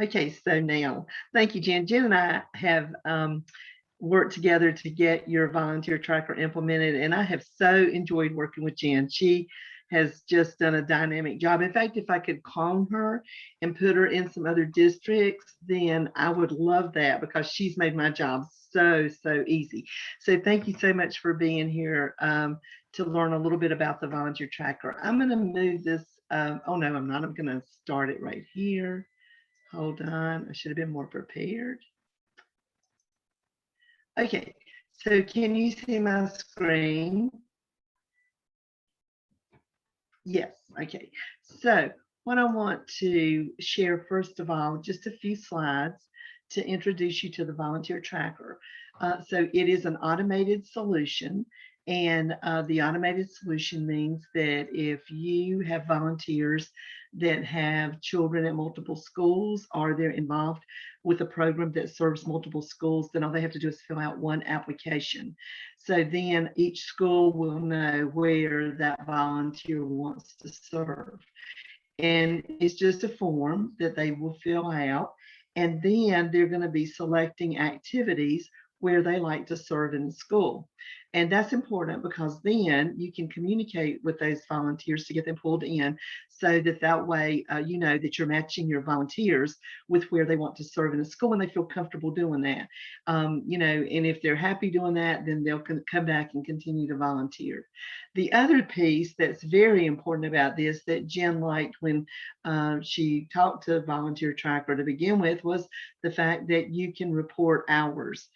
Okay, so now, thank you, Jen. Jen and I have worked together to get your volunteer tracker implemented, and I have so enjoyed working with Jen. She has just done a dynamic job. In fact, if I could clone her and put her in some other districts, then I would love that because she's made my job so easy. So thank you so much for being here to learn a little bit about the volunteer tracker. I'm going to move this. Oh no, I'm not. I'm going to start it right here. Hold on. I should have been more prepared. Okay, so can you see my screen? Yes, okay. So what I want to share, first of all, just a few slides to introduce you to the volunteer tracker. So it is an automated solution, and the automated solution means that if you have volunteers that have children at multiple schools or they're involved with a program that serves multiple schools, then all they have to do is fill out one application. So then each school will know where that volunteer wants to serve. And it's just a form that they will fill out. And then they're going to be selecting activities where they like to serve in the school. And that's important because then you can communicate with those volunteers to get them pulled in so that that way you know that you're matching your volunteers with where they want to serve in the school and they feel comfortable doing that. You know, and if they're happy doing that, then they'll come back and continue to volunteer. The other piece that's very important about this that Jen liked when she talked to Volunteer Tracker to begin with was the fact that you can report hours.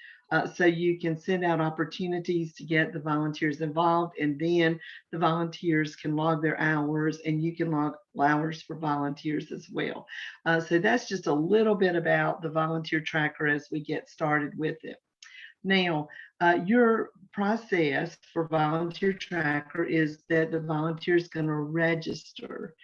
So you can send out opportunities to get the volunteers involved, and then the volunteers can log their hours, and you can log hours for volunteers as well. So that's just a little bit about the volunteer tracker as we get started with it. Now, your process for volunteer tracker is that the volunteer is going to register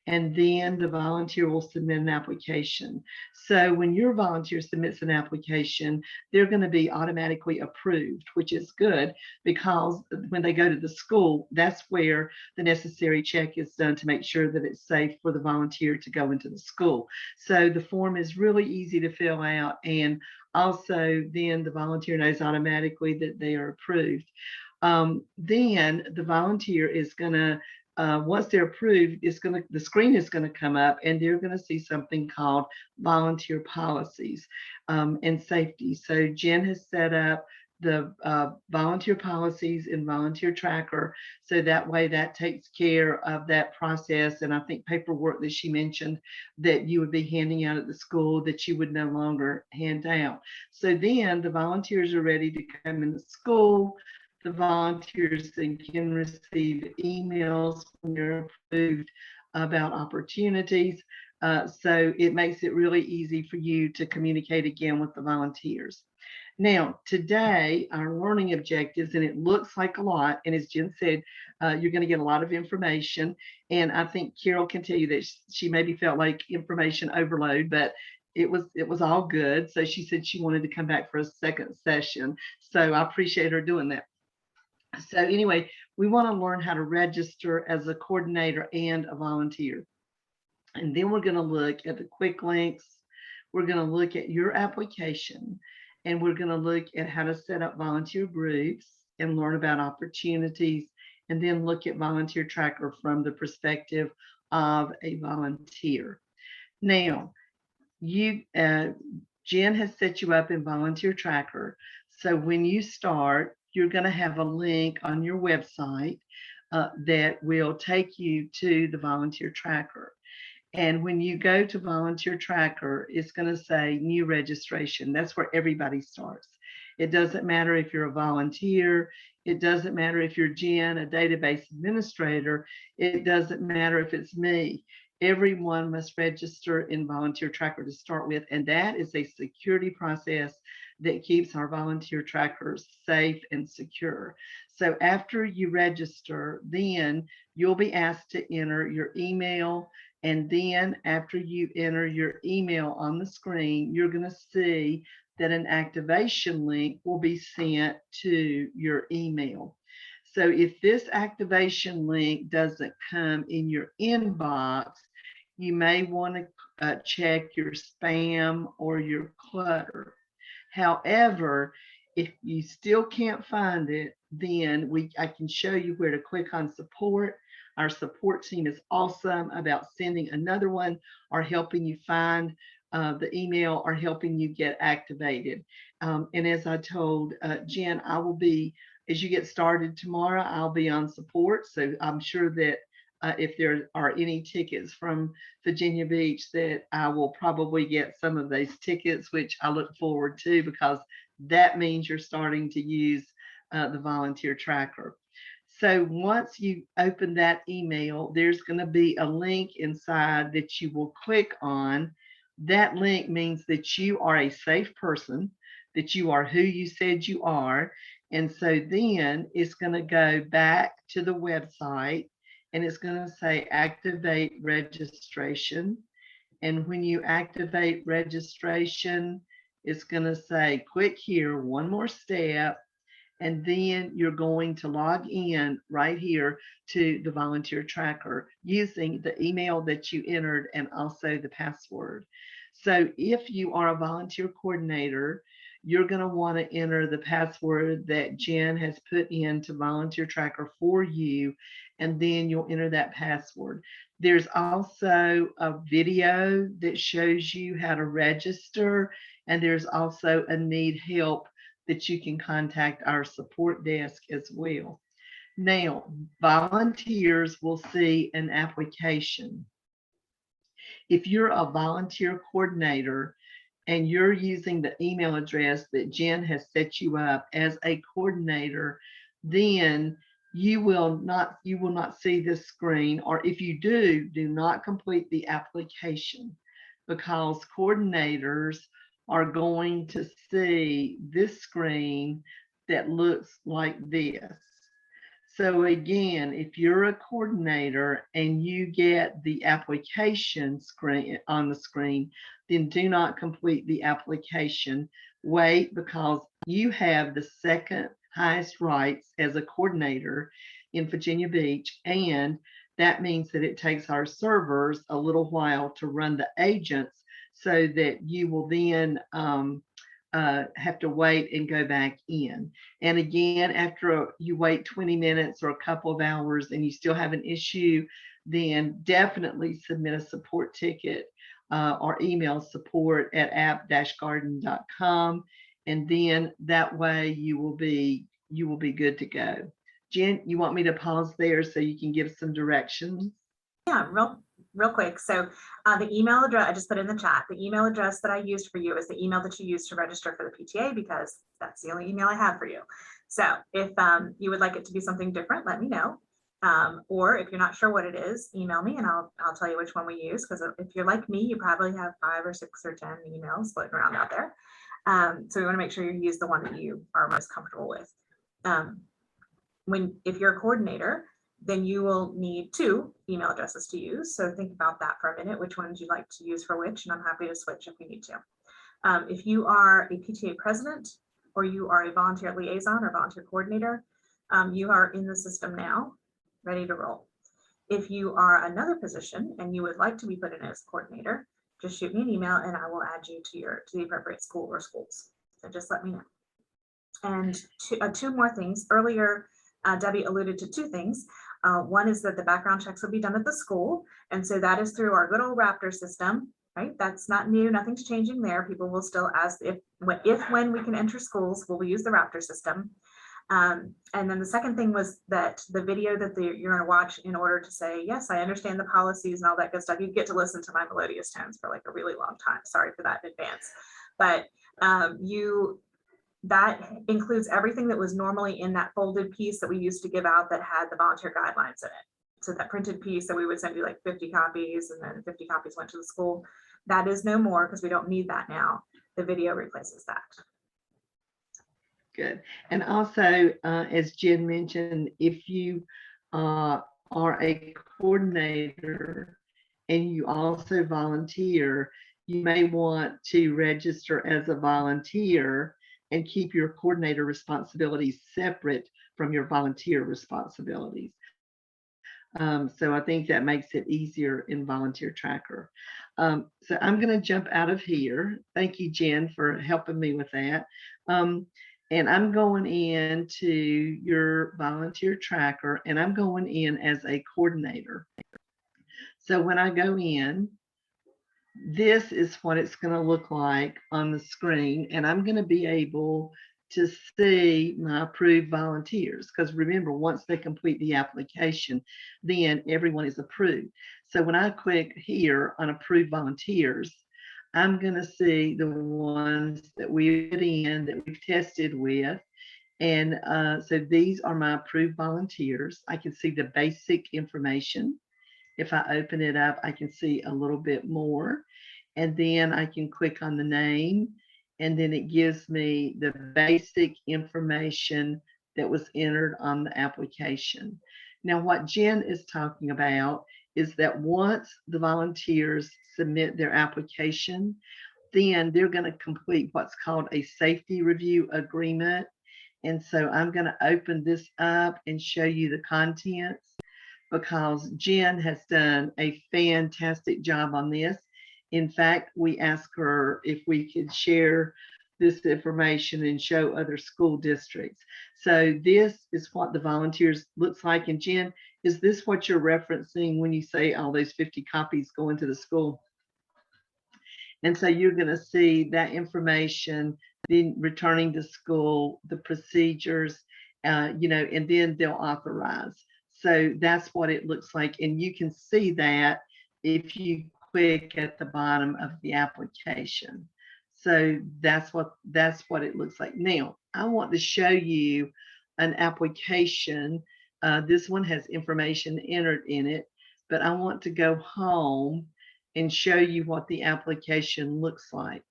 and then the volunteer will submit an application. So when your volunteer submits an application, they're going to be automatically approved, which is good because when they go to the school, that's where the necessary check is done to make sure that it's safe for the volunteer to go into the school. So the form is really easy to fill out, and also then the volunteer knows automatically that they are approved. Then the volunteer is going to once they're approved, the screen is going to come up, and they're going to see something called volunteer policies and safety. So Jen has set up the volunteer policies in Volunteer Tracker, so that way that takes care of that process. And I think paperwork that she mentioned that you would be handing out at the school that you would no longer hand out. So then the volunteers are ready to come in the school. The volunteers then can receive emails when you're approved about opportunities. So it makes it really easy for you to communicate again with the volunteers. Now, today, our learning objectives, and it looks like a lot, and as Jen said, you're going to get a lot of information. And I think Carol can tell you that she maybe felt like information overload, but it was all good. So she said she wanted to come back for a second session. So I appreciate her doing that. So anyway, we want to learn how to register as a coordinator and a volunteer. And then we're going to look at the quick links. We're going to look at your application, and we're going to look at how to set up volunteer groups and learn about opportunities, and then look at volunteer tracker from the perspective of a volunteer. Now, you Jen has set you up in volunteer tracker. So when you start, you're going to have a link on your website that will take you to the volunteer tracker. And when you go to volunteer tracker, it's going to say new registration. That's where everybody starts. It doesn't matter if you're a volunteer. It doesn't matter if you're Jen, a database administrator. It doesn't matter if it's me. Everyone must register in volunteer tracker to start with. And that is a security process that keeps our volunteer trackers safe and secure. So after you register, then you'll be asked to enter your email, and then after you enter your email on the screen, you're going to see that an activation link will be sent to your email. So if this activation link doesn't come in your inbox, you may want to check your spam or your clutter. However, if you still can't find it, then I can show you where to click on support. Our support team is awesome about sending another one or helping you find the email or helping you get activated. And as I told Jen, I will be, as you get started tomorrow, I'll be on support. So I'm sure that if there are any tickets from Virginia Beach, that I will probably get some of those tickets, which I look forward to, because that means you're starting to use the volunteer tracker. So once you open that email, there's going to be a link inside that you will click on. That link means that you are a safe person, that you are who you said you are. And so then it's going to go back to the website and it's going to say activate registration. And when you activate registration, it's going to say click here, one more step, and then you're going to log in right here to the volunteer tracker using the email that you entered and also the password. So if you are a volunteer coordinator, you're going to want to enter the password that Jen has put into volunteer tracker for you, and then you'll enter that password. There's also a video that shows you how to register, and there's also a need help that you can contact our support desk as well. Now, volunteers will see an application. If you're a volunteer coordinator and you're using the email address that Jen has set you up as a coordinator, then you will not see this screen, or if you do not complete the application, because coordinators are going to see this screen that looks like this. So again, if you're a coordinator and you get the application screen on the screen, then do not complete the application. Wait, because you have the second highest rights as a coordinator in Virginia Beach, and that means that it takes our servers a little while to run the agents, so that you will then have to wait and go back in. And again, after you wait 20 minutes or a couple of hours and you still have an issue, then definitely submit a support ticket or email support@app-garden.com. And then that way you will be good to go. Jen, you want me to pause there so you can give some directions? Yeah, real quick. So the email address, I just put in the chat, the email address that I used for you is the email that you used to register for the PTA, because that's the only email I have for you. So if you would like it to be something different, let me know. Or if you're not sure what it is, email me and I'll tell you which one we use. Because if you're like me, you probably have 5 or 6 or 10 emails floating around out there. So we want to make sure you use the one that you are most comfortable with. If you're a coordinator, then you will need 2 email addresses to use. So think about that for a minute. Which ones you'd like to use for which, and I'm happy to switch if we need to. If you are a PTA president, or you are a volunteer liaison or volunteer coordinator, you are in the system now, ready to roll. If you are another position and you would like to be put in as coordinator, just shoot me an email and I will add you to the appropriate school or schools. So just let me know. And 2 more things. Earlier, Debbie alluded to 2 things. One is that the background checks will be done at the school. And so that is through our good old Raptor system, right? That's not new. Nothing's changing there. People will still ask when we can enter schools, will we use the Raptor system? And then the second thing was that the video that you're going to watch, in order to say, yes, I understand the policies and all that good stuff, you get to listen to my melodious tones for like a really long time. Sorry for that in advance. But that includes everything that was normally in that folded piece that we used to give out that had the volunteer guidelines in it. So that printed piece that we would send you like 50 copies and then 50 copies went to the school, that is no more because we don't need that now. The video replaces that. Good. And also, as Jen mentioned, if you are a coordinator and you also volunteer, you may want to register as a volunteer and keep your coordinator responsibilities separate from your volunteer responsibilities. So I think that makes it easier in Volunteer Tracker. So I'm going to jump out of here. Thank you, Jen, for helping me with that. And I'm going into your Volunteer Tracker, and I'm going in as a coordinator. So when I go in, this is what it's going to look like on the screen, and I'm going to be able to see my approved volunteers, because remember, once they complete the application, then everyone is approved. So when I click here on approved volunteers, I'm going to see the ones that we put in, that we've tested with. And so these are my approved volunteers. I can see the basic information. If I open it up, I can see a little bit more, and then I can click on the name, and then it gives me the basic information that was entered on the application. Now, what Jen is talking about is that once the volunteers submit their application, then they're going to complete what's called a safety review agreement. And so I'm going to open this up and show you the contents, because Jen has done a fantastic job on this. In fact, we asked her if we could share this information and show other school districts. So this is what the volunteers looks like. And Jen, is this what you're referencing when you say all those 50 copies go into the school? And so you're going to see that information, then returning to school, the procedures, and then they'll authorize. So that's what it looks like. And you can see that if you click at the bottom of the application. So that's what it looks like. Now, I want to show you an application. This one has information entered in it, but I want to go home and show you what the application looks like.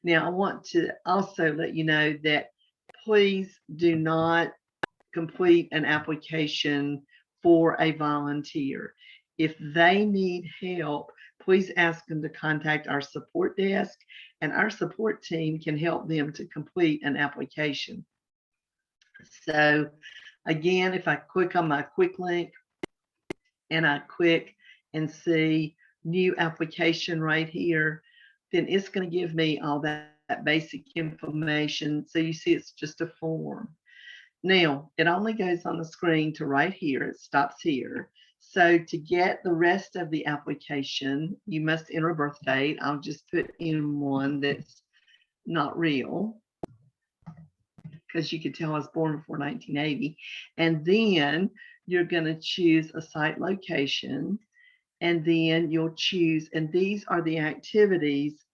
Now, I want to also let you know that please do not complete an application for a volunteer. If they need help, please ask them to contact our support desk, and our support team can help them to complete an application. So again, if I click on my quick link and I click and see new application right here, then it's going to give me all that basic information. So you see it's just a form. Now, it only goes on the screen to right here. It stops here. So to get the rest of the application, you must enter a birth date. I'll just put in one that's not real, because you could tell I was born before 1980. And then you're going to choose a site location, and then you'll choose, and these are the activities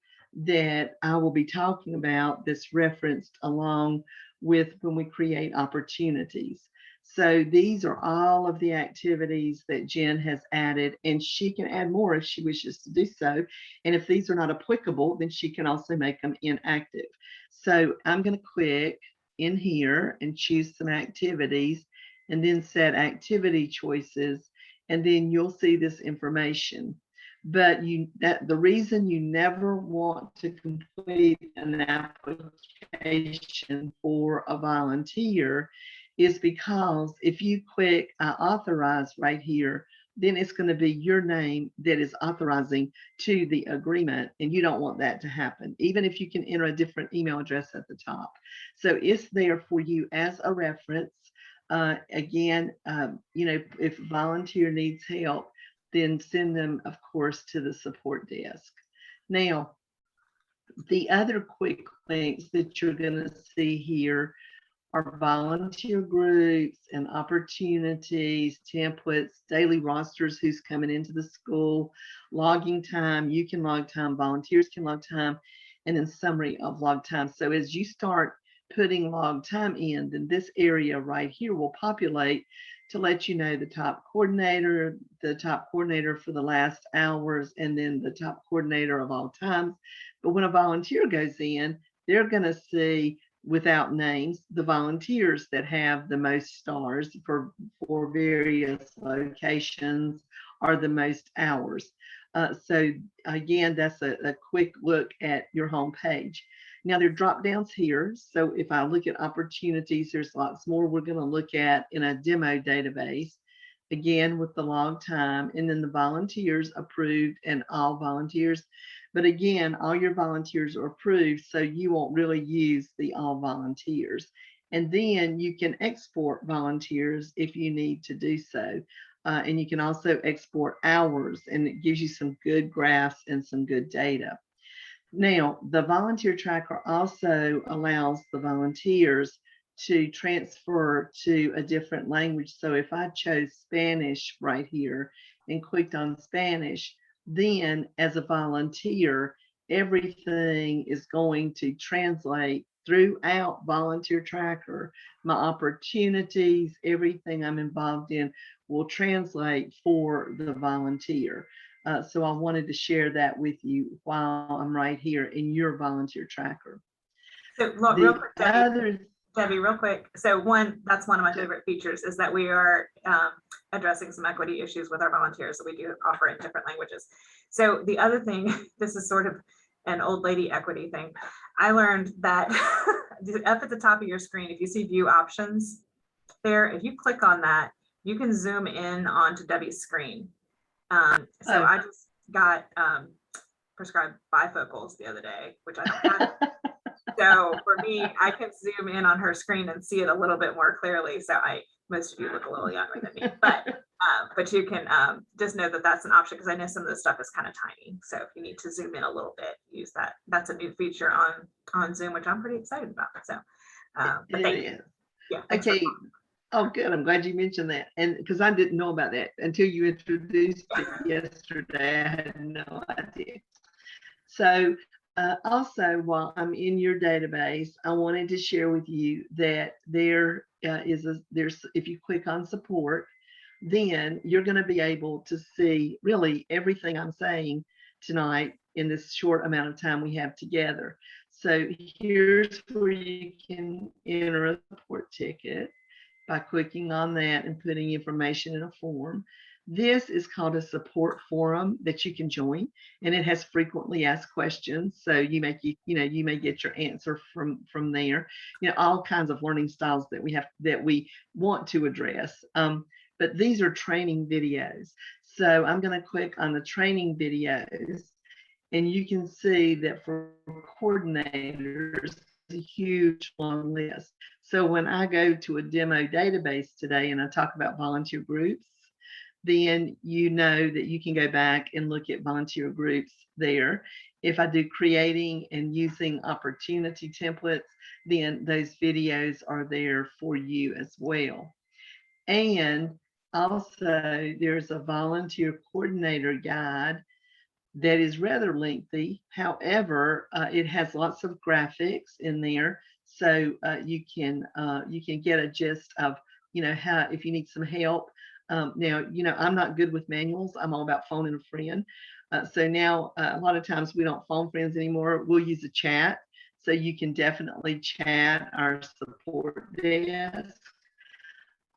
that I will be talking about that's referenced along with when we create opportunities. So these are all of the activities that Jen has added, and she can add more if she wishes to do so. And if these are not applicable, then she can also make them inactive. So I'm going to click in here and choose some activities, and then set activity choices, and then you'll see this information. But the reason you never want to complete an application for a volunteer is because if you click authorize right here, then it's going to be your name that is authorizing to the agreement, and you don't want that to happen, even if you can enter a different email address at the top. So it's there for you as a reference. Again, if a volunteer needs help, then send them, of course, to the support desk. Now, the other quick links that you're going to see here are volunteer groups and opportunities, templates, daily rosters, who's coming into the school, logging time. You can log time, volunteers can log time, and then summary of log time. So as you start putting log time in, then this area right here will populate to let you know the top coordinator for the last hours, and then the top coordinator of all times. But when a volunteer goes in, they're going to see, without names, the volunteers that have the most stars for various locations or the most hours. So again, that's a quick look at your home page. Now there are drop downs here. So if I look at opportunities, there's lots more we're going to look at in a demo database. again with the log time, and then the volunteers approved and all volunteers. But again, all your volunteers are approved, so you won't really use the all volunteers. And then you can export volunteers if you need to do so. And you can also export hours, and it gives you some good graphs and some good data. Now, the volunteer tracker also allows the volunteers to transfer to a different language. So if I chose Spanish right here and clicked on Spanish, then as a volunteer, everything is going to translate throughout Volunteer Tracker. My opportunities, everything I'm involved in will translate for the volunteer. So I wanted to share that with you while I'm right here in your Volunteer Tracker. So real The quick, other, Debbie, real quick. So that's one of my favorite features is that we are addressing some equity issues with our volunteers. So we do offer it in different languages. So the other thing, this is sort of an old lady equity thing. I learned that up at the top of your screen, if you see view options there, if you click on that, you can zoom in onto Debbie's screen. So I just got prescribed bifocals the other day, which I don't have. So for me, I can zoom in on her screen and see it a little bit more clearly. So most of you look a little younger than me, but you can just know that that's an option, because I know some of the stuff is kind of tiny. So if you need to zoom in a little bit, use that. That's a new feature on Zoom, which I'm pretty excited about. So, but thank you. Yeah. Okay. Oh, good. I'm glad you mentioned that. And because I didn't know about that until you introduced it yesterday. I had no idea. So also, while I'm in your database, I wanted to share with you that there's if you click on support, then you're going to be able to see really everything I'm saying tonight in this short amount of time we have together. So here's where you can enter a support ticket by clicking on that and putting information in a form. This is called a support forum that you can join, and it has frequently asked questions. So you may get your answer from there. All kinds of learning styles that we want to address. But these are training videos. So I'm going to click on the training videos, and you can see that for coordinators, a huge long list. So when I go to a demo database today and I talk about volunteer groups, then you know that you can go back and look at volunteer groups there. If I do creating and using opportunity templates, then those videos are there for you as well. And also there's a volunteer coordinator guide that is rather lengthy. However, it has lots of graphics in there, so you can get a gist of how, if you need some help. Now I'm not good with manuals. I'm all about phoning a friend. So now a lot of times we don't phone friends anymore. We'll use a chat. So you can definitely chat our support desk.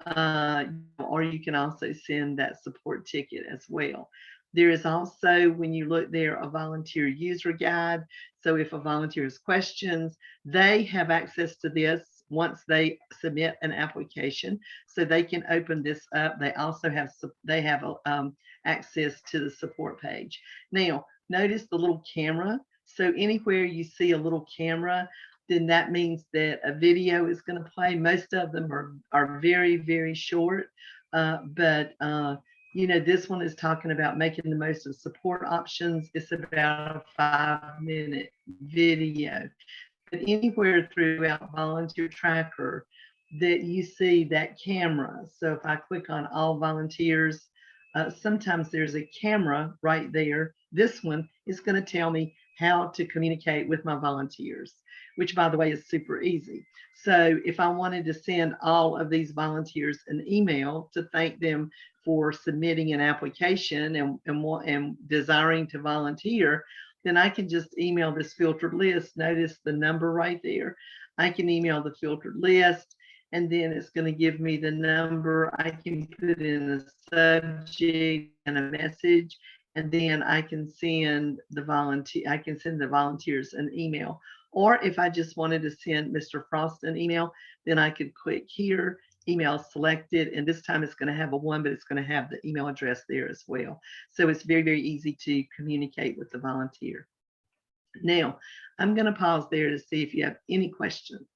Or you can also send that support ticket as well. There is also, when you look there, a volunteer user guide. So if a volunteer has questions, they have access to this once they submit an application, so they can open this up. They also have access to the support page. Now, notice the little camera. So anywhere you see a little camera, then that means that a video is going to play. Most of them are very, very short, but this one is talking about making the most of support options. It's about a 5-minute video. But anywhere throughout Volunteer Tracker that you see that camera. So if I click on all volunteers, sometimes there's a camera right there. This one is going to tell me how to communicate with my volunteers, which, by the way, is super easy. So if I wanted to send all of these volunteers an email to thank them for submitting an application and desiring to volunteer, then I can just email this filtered list. Notice the number right there. I can email the filtered list, and then it's going to give me the number. I can put in a subject and a message, and then I can send the volunteers an email. Or if I just wanted to send Mr. Frost an email, then I could click here email selected, and this time it's going to have a 1, but it's going to have the email address there as well. So it's very, very easy to communicate with the volunteer. Now, I'm going to pause there to see if you have any questions.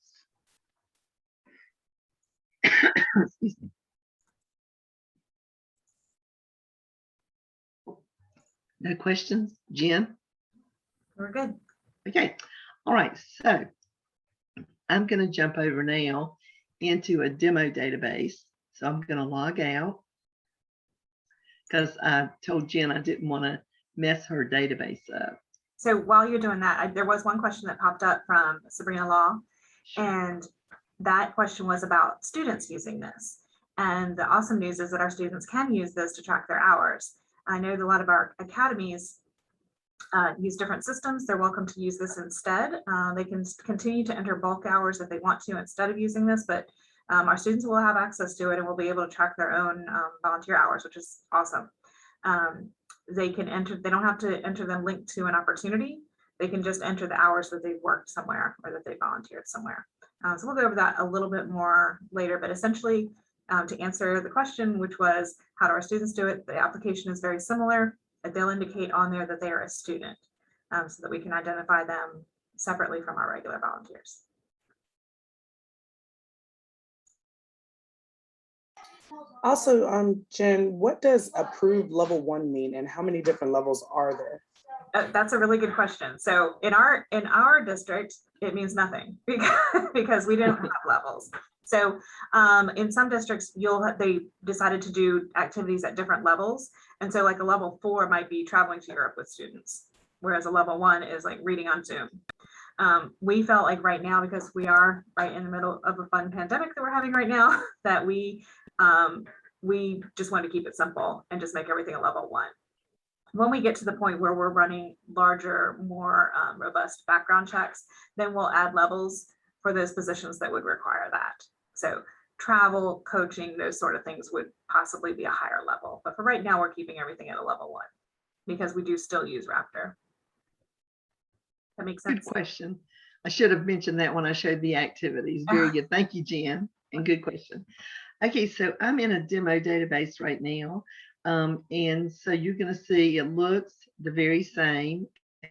Excuse me. No questions, Jen? We're good. Okay. All right. So I'm going to jump over now into a demo database. So I'm going to log out because I told Jen I didn't want to mess her database up. So while you're doing that, there was one question that popped up from Sabrina Law, and that question was about students using this. And the awesome news is that our students can use this to track their hours. I know that a lot of our academies use different systems. They're welcome to use this instead. They can continue to enter bulk hours if they want to instead of using this, but our students will have access to it and will be able to track their own volunteer hours, which is awesome. They can enter, they don't have to enter them linked to an opportunity. They can just enter the hours that they've worked somewhere or that they volunteered somewhere. So we'll go over that a little bit more later, but essentially to answer the question, which was how do our students do it? The application is very similar. They'll indicate on there that they are a student so that we can identify them separately from our regular volunteers. Also, Jen, what does approved level 1 mean and how many different levels are there? That's a really good question. So in our district, it means nothing because we don't have levels. So in some districts, they decided to do activities at different levels. And so like a level 4 might be traveling to Europe with students, whereas a level 1 is like reading on Zoom. We felt like right now, because we are right in the middle of a fun pandemic that we're having right now, that we just want to keep it simple and just make everything a level 1. When we get to the point where we're running larger, more robust background checks, then we'll add levels for those positions that would require that. So travel, coaching, those sort of things would possibly be a higher level. But for right now, we're keeping everything at a level 1 because we do still use Raptor. That makes sense? Good question. I should have mentioned that when I showed the activities. Very good. Thank you, Jen. And good question. Okay, so I'm in a demo database right now. And so you're going to see it looks the very same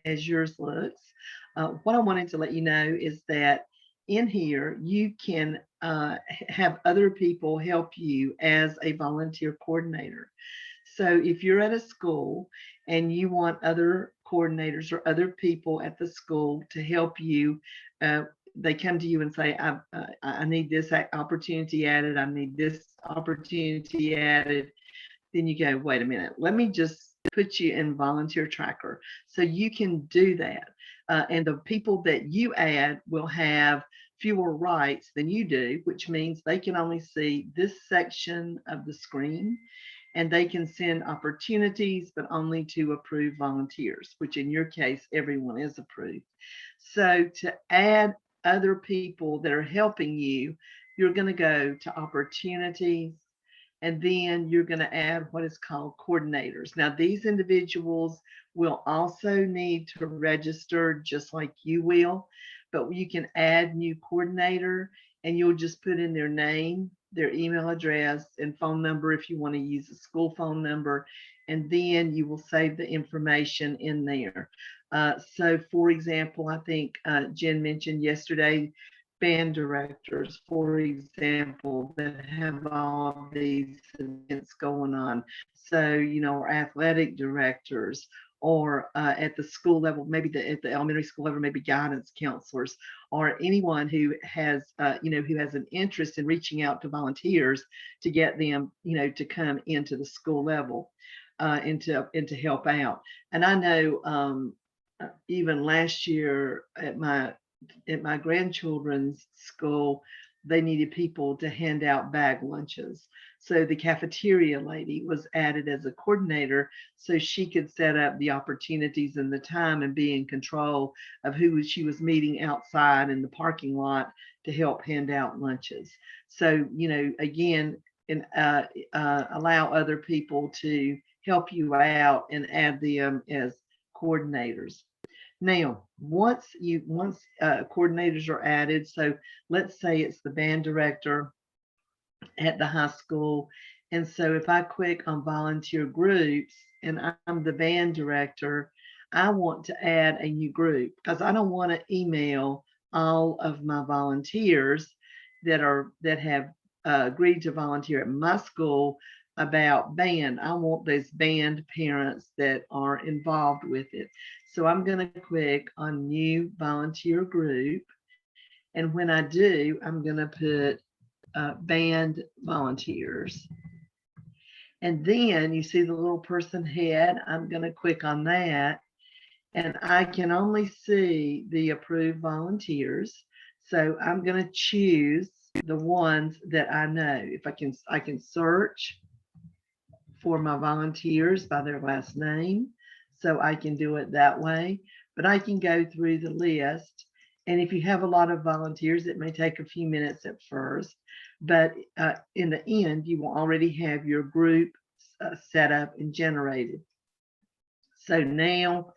as yours looks. What I wanted to let you know is that in here, you can have other people help you as a volunteer coordinator. So if you're at a school and you want other coordinators or other people at the school to help you, they come to you and say, I need this opportunity added. I need this opportunity added. Then you go, wait a minute, let me just put you in volunteer tracker. So you can do that. And the people that you add will have fewer rights than you do, which means they can only see this section of the screen, and they can send opportunities, but only to approved volunteers, which in your case, everyone is approved. So to add other people that are helping you, you're going to go to opportunities, and then you're going to add what is called coordinators. Now, these individuals will also need to register just like you will, but you can add new coordinator and you'll just put in their name, their email address, and phone number if you want to use a school phone number, and then you will save the information in there. So for example, I think Jen mentioned yesterday, band directors, for example, that have all these events going on. So, you know, or athletic directors, or at the school level, maybe at the elementary school level, maybe guidance counselors, or anyone who has, you know, who has an interest in reaching out to volunteers to get them, you know, to come into the school level and to help out. And I know even last year at my grandchildren's school, they needed people to hand out bag lunches. So the cafeteria lady was added as a coordinator so she could set up the opportunities and the time and be in control of who she was meeting outside in the parking lot to help hand out lunches. So, you know, again, and allow other people to help you out and add them as coordinators. Now, once coordinators are added, so let's say it's the band director at the high school. And so if I click on volunteer groups and I'm the band director, I want to add a new group because I don't want to email all of my volunteers that have agreed to volunteer at my school about band. I want those band parents that are involved with it. So I'm going to click on new volunteer group. And when I do, I'm going to put band volunteers. And then you see the little person head. I'm going to click on that. And I can only see the approved volunteers. So I'm going to choose the ones that I know. If I can search for my volunteers by their last name. So I can do it that way. But I can go through the list. And if you have a lot of volunteers, it may take a few minutes at first. But in the end, you will already have your group set up and generated. So now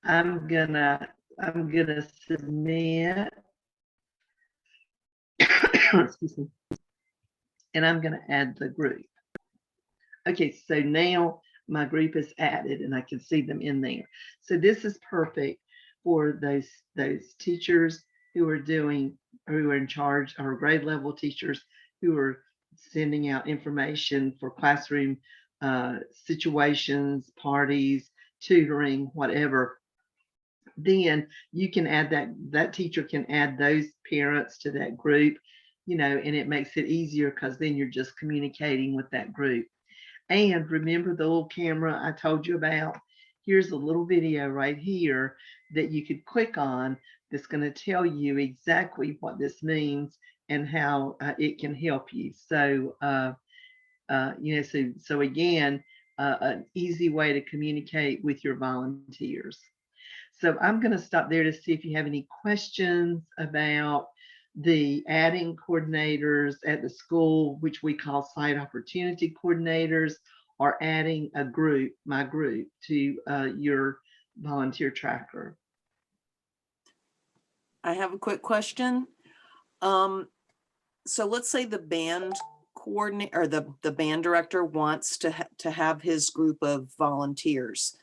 I'm gonna submit. Excuse me. And I'm gonna add the group. Okay, so now my group is added and I can see them in there. So this is perfect for those teachers who are in charge, or grade level teachers who are sending out information for classroom situations, parties, tutoring, whatever. Then you can add that teacher can add those parents to that group, and it makes it easier because then you're just communicating with that group. And remember the little camera I told you about? Here's a little video right here that you could click on that's going to tell you exactly what this means and how it can help you. So, so again, an easy way to communicate with your volunteers. So I'm going to stop there to see if you have any questions about the adding coordinators at the school, which we call site opportunity coordinators, or adding a group, my group, to your volunteer tracker. I have a quick question. So let's say the band coordinator or the band director wants to have his group of volunteers.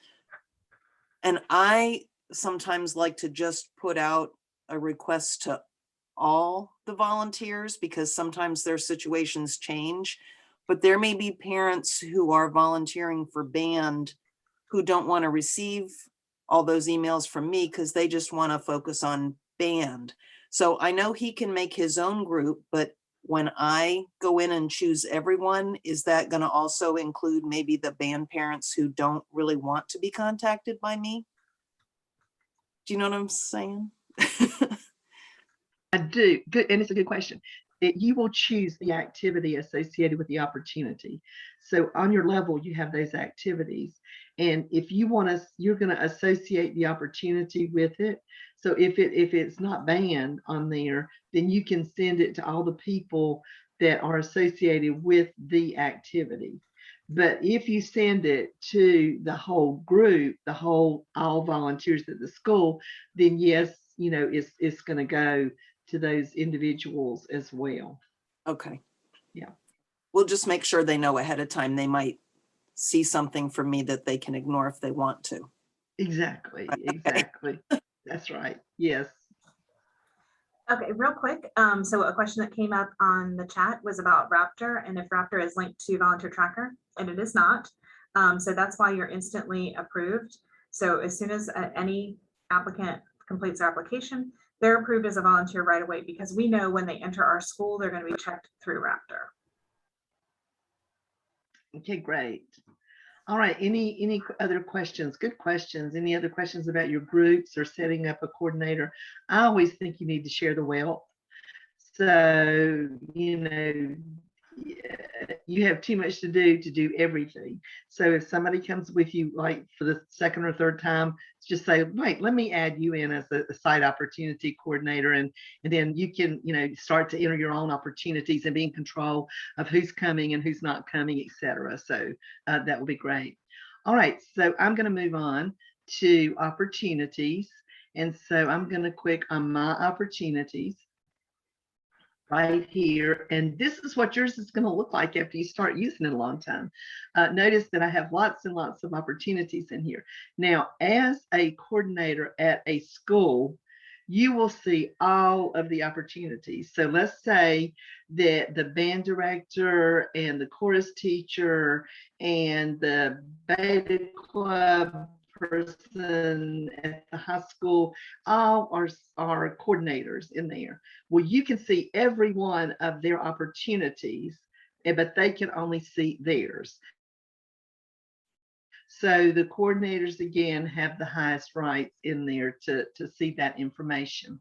And I sometimes like to just put out a request to all the volunteers because sometimes their situations change, but there may be parents who are volunteering for band who don't want to receive all those emails from me because they just want to focus on band. So I know he can make his own group, but when I go in and choose everyone, is that going to also include maybe the band parents who don't really want to be contacted by me? Do you know what I'm saying? I do. Good. And it's a good question. You will choose the activity associated with the opportunity. So on your level, you have those activities. And if you want to, you're going to associate the opportunity with it. So if it's not banned on there, then you can send it to all the people that are associated with the activity. But if you send it to the whole group, all volunteers at the school, then yes, it's going to go to those individuals as well. Okay. Yeah. We'll just make sure they know ahead of time. They might see something from me that they can ignore if they want to. Exactly. That's right. Yes. Okay, real quick. So a question that came up on the chat was about Raptor and if Raptor is linked to Volunteer Tracker, and it is not. So that's why you're instantly approved. So as soon as any applicant completes their application, they're approved as a volunteer right away because we know when they enter our school, they're going to be checked through Raptor. Okay, great. All right. Any other questions? Good questions. Any other questions about your groups or setting up a coordinator? I always think you need to share the wealth. So, you have too much to do everything. So if somebody comes with you, like for the second or third time, just say, wait, let me add you in as a site opportunity coordinator. And then you can, start to enter your own opportunities and be in control of who's coming and who's not coming, etc. So that will be great. All right. So I'm going to move on to opportunities. And so I'm going to click on my opportunities. right here. And this is what yours is going to look like after you start using it a long time. Notice that I have lots and lots of opportunities in here. Now, as a coordinator at a school, you will see all of the opportunities. So let's say that the band director and the chorus teacher and the beta club person at the high school all are coordinators in there. Well, you can see every one of their opportunities, but they can only see theirs. So the coordinators, again, have the highest rights in there to see that information.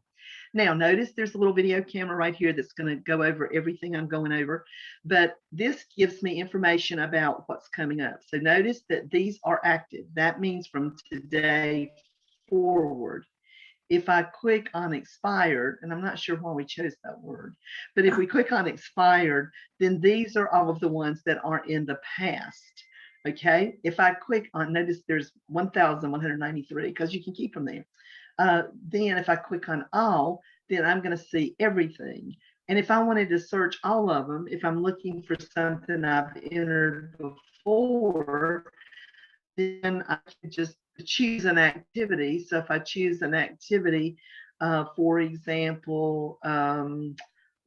Now, notice there's a little video camera right here that's going to go over everything I'm going over, but this gives me information about what's coming up. So notice that these are active. That means from today forward. If I click on expired, and I'm not sure why we chose that word, but if we click on expired, then these are all of the ones that are in the past. Okay, if I click on, notice there's 1,193 because you can keep them there. Then if I click on all, then I'm going to see everything. And if I wanted to search all of them, if I'm looking for something I've entered before, then I can just choose an activity. So if I choose an activity, for example,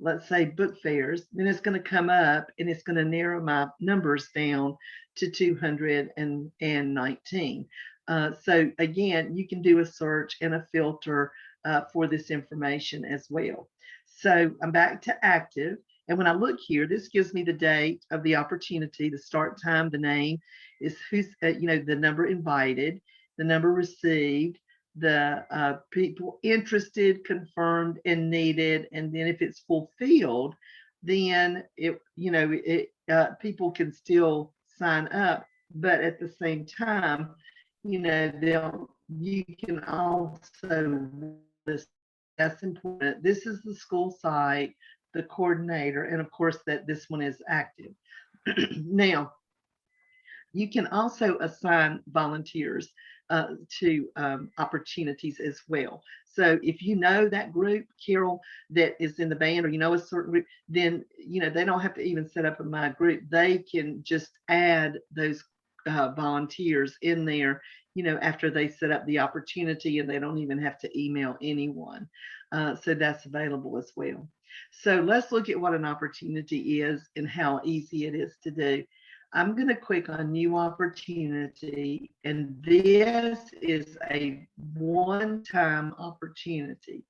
let's say book fairs, then it's going to come up and it's going to narrow my numbers down to 219. So again, you can do a search and a filter for this information as well. So I'm back to active. And when I look here, this gives me the date of the opportunity, the start time, the name is who's, the number invited, the number received, the people interested, confirmed, and needed. And then if it's fulfilled, then people can still sign up. But at the same time, you can also, that's important. This is the school site, the coordinator, and of course that this one is active. Now, you can also assign volunteers to opportunities as well. So if you know that group, Carol, that is in the band, or a certain group, then they don't have to even set up a My Group. They can just add those volunteers in there, after they set up the opportunity, and they don't even have to email anyone. So that's available as well. So let's look at what an opportunity is and how easy it is to do. I'm going to click on new opportunity, and this is a one-time opportunity.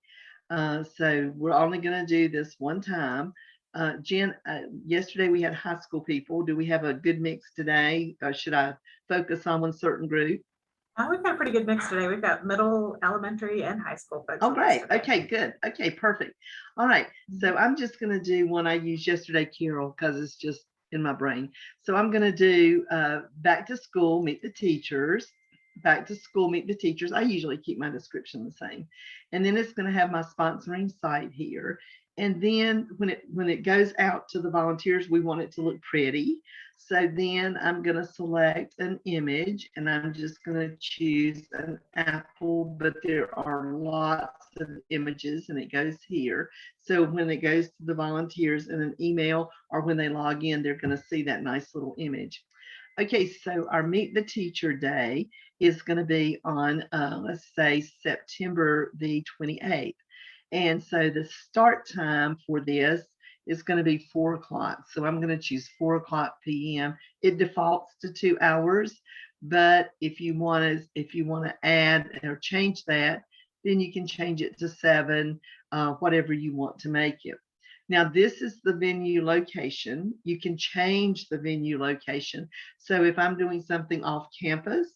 So we're only going to do this one time. Jen, yesterday we had high school people. Do we have a good mix today? Or should I focus on one certain group? We've got a pretty good mix today. We've got middle, elementary, and high school folks. Oh, great. Okay, good. Okay, perfect. All right. So I'm just going to do one I used yesterday, Carol, because it's just in my brain. So I'm going to do back to school, meet the teachers. Back to school, meet the teachers. I usually keep my description the same. And then it's going to have my sponsoring site here. And then when it goes out to the volunteers, we want it to look pretty. So then I'm going to select an image, and I'm just going to choose an apple, but there are lots of images, and it goes here. So when it goes to the volunteers in an email or when they log in, they're going to see that nice little image. Okay, so our Meet the Teacher Day is going to be on, let's say, September the 28th. And so the start time for this is going to be 4 o'clock. So I'm going to choose 4 o'clock p.m. It defaults to 2 hours, but if you want to add or change that, then you can change it to 7, whatever you want to make it. Now, this is the venue location. You can change the venue location. So if I'm doing something off campus,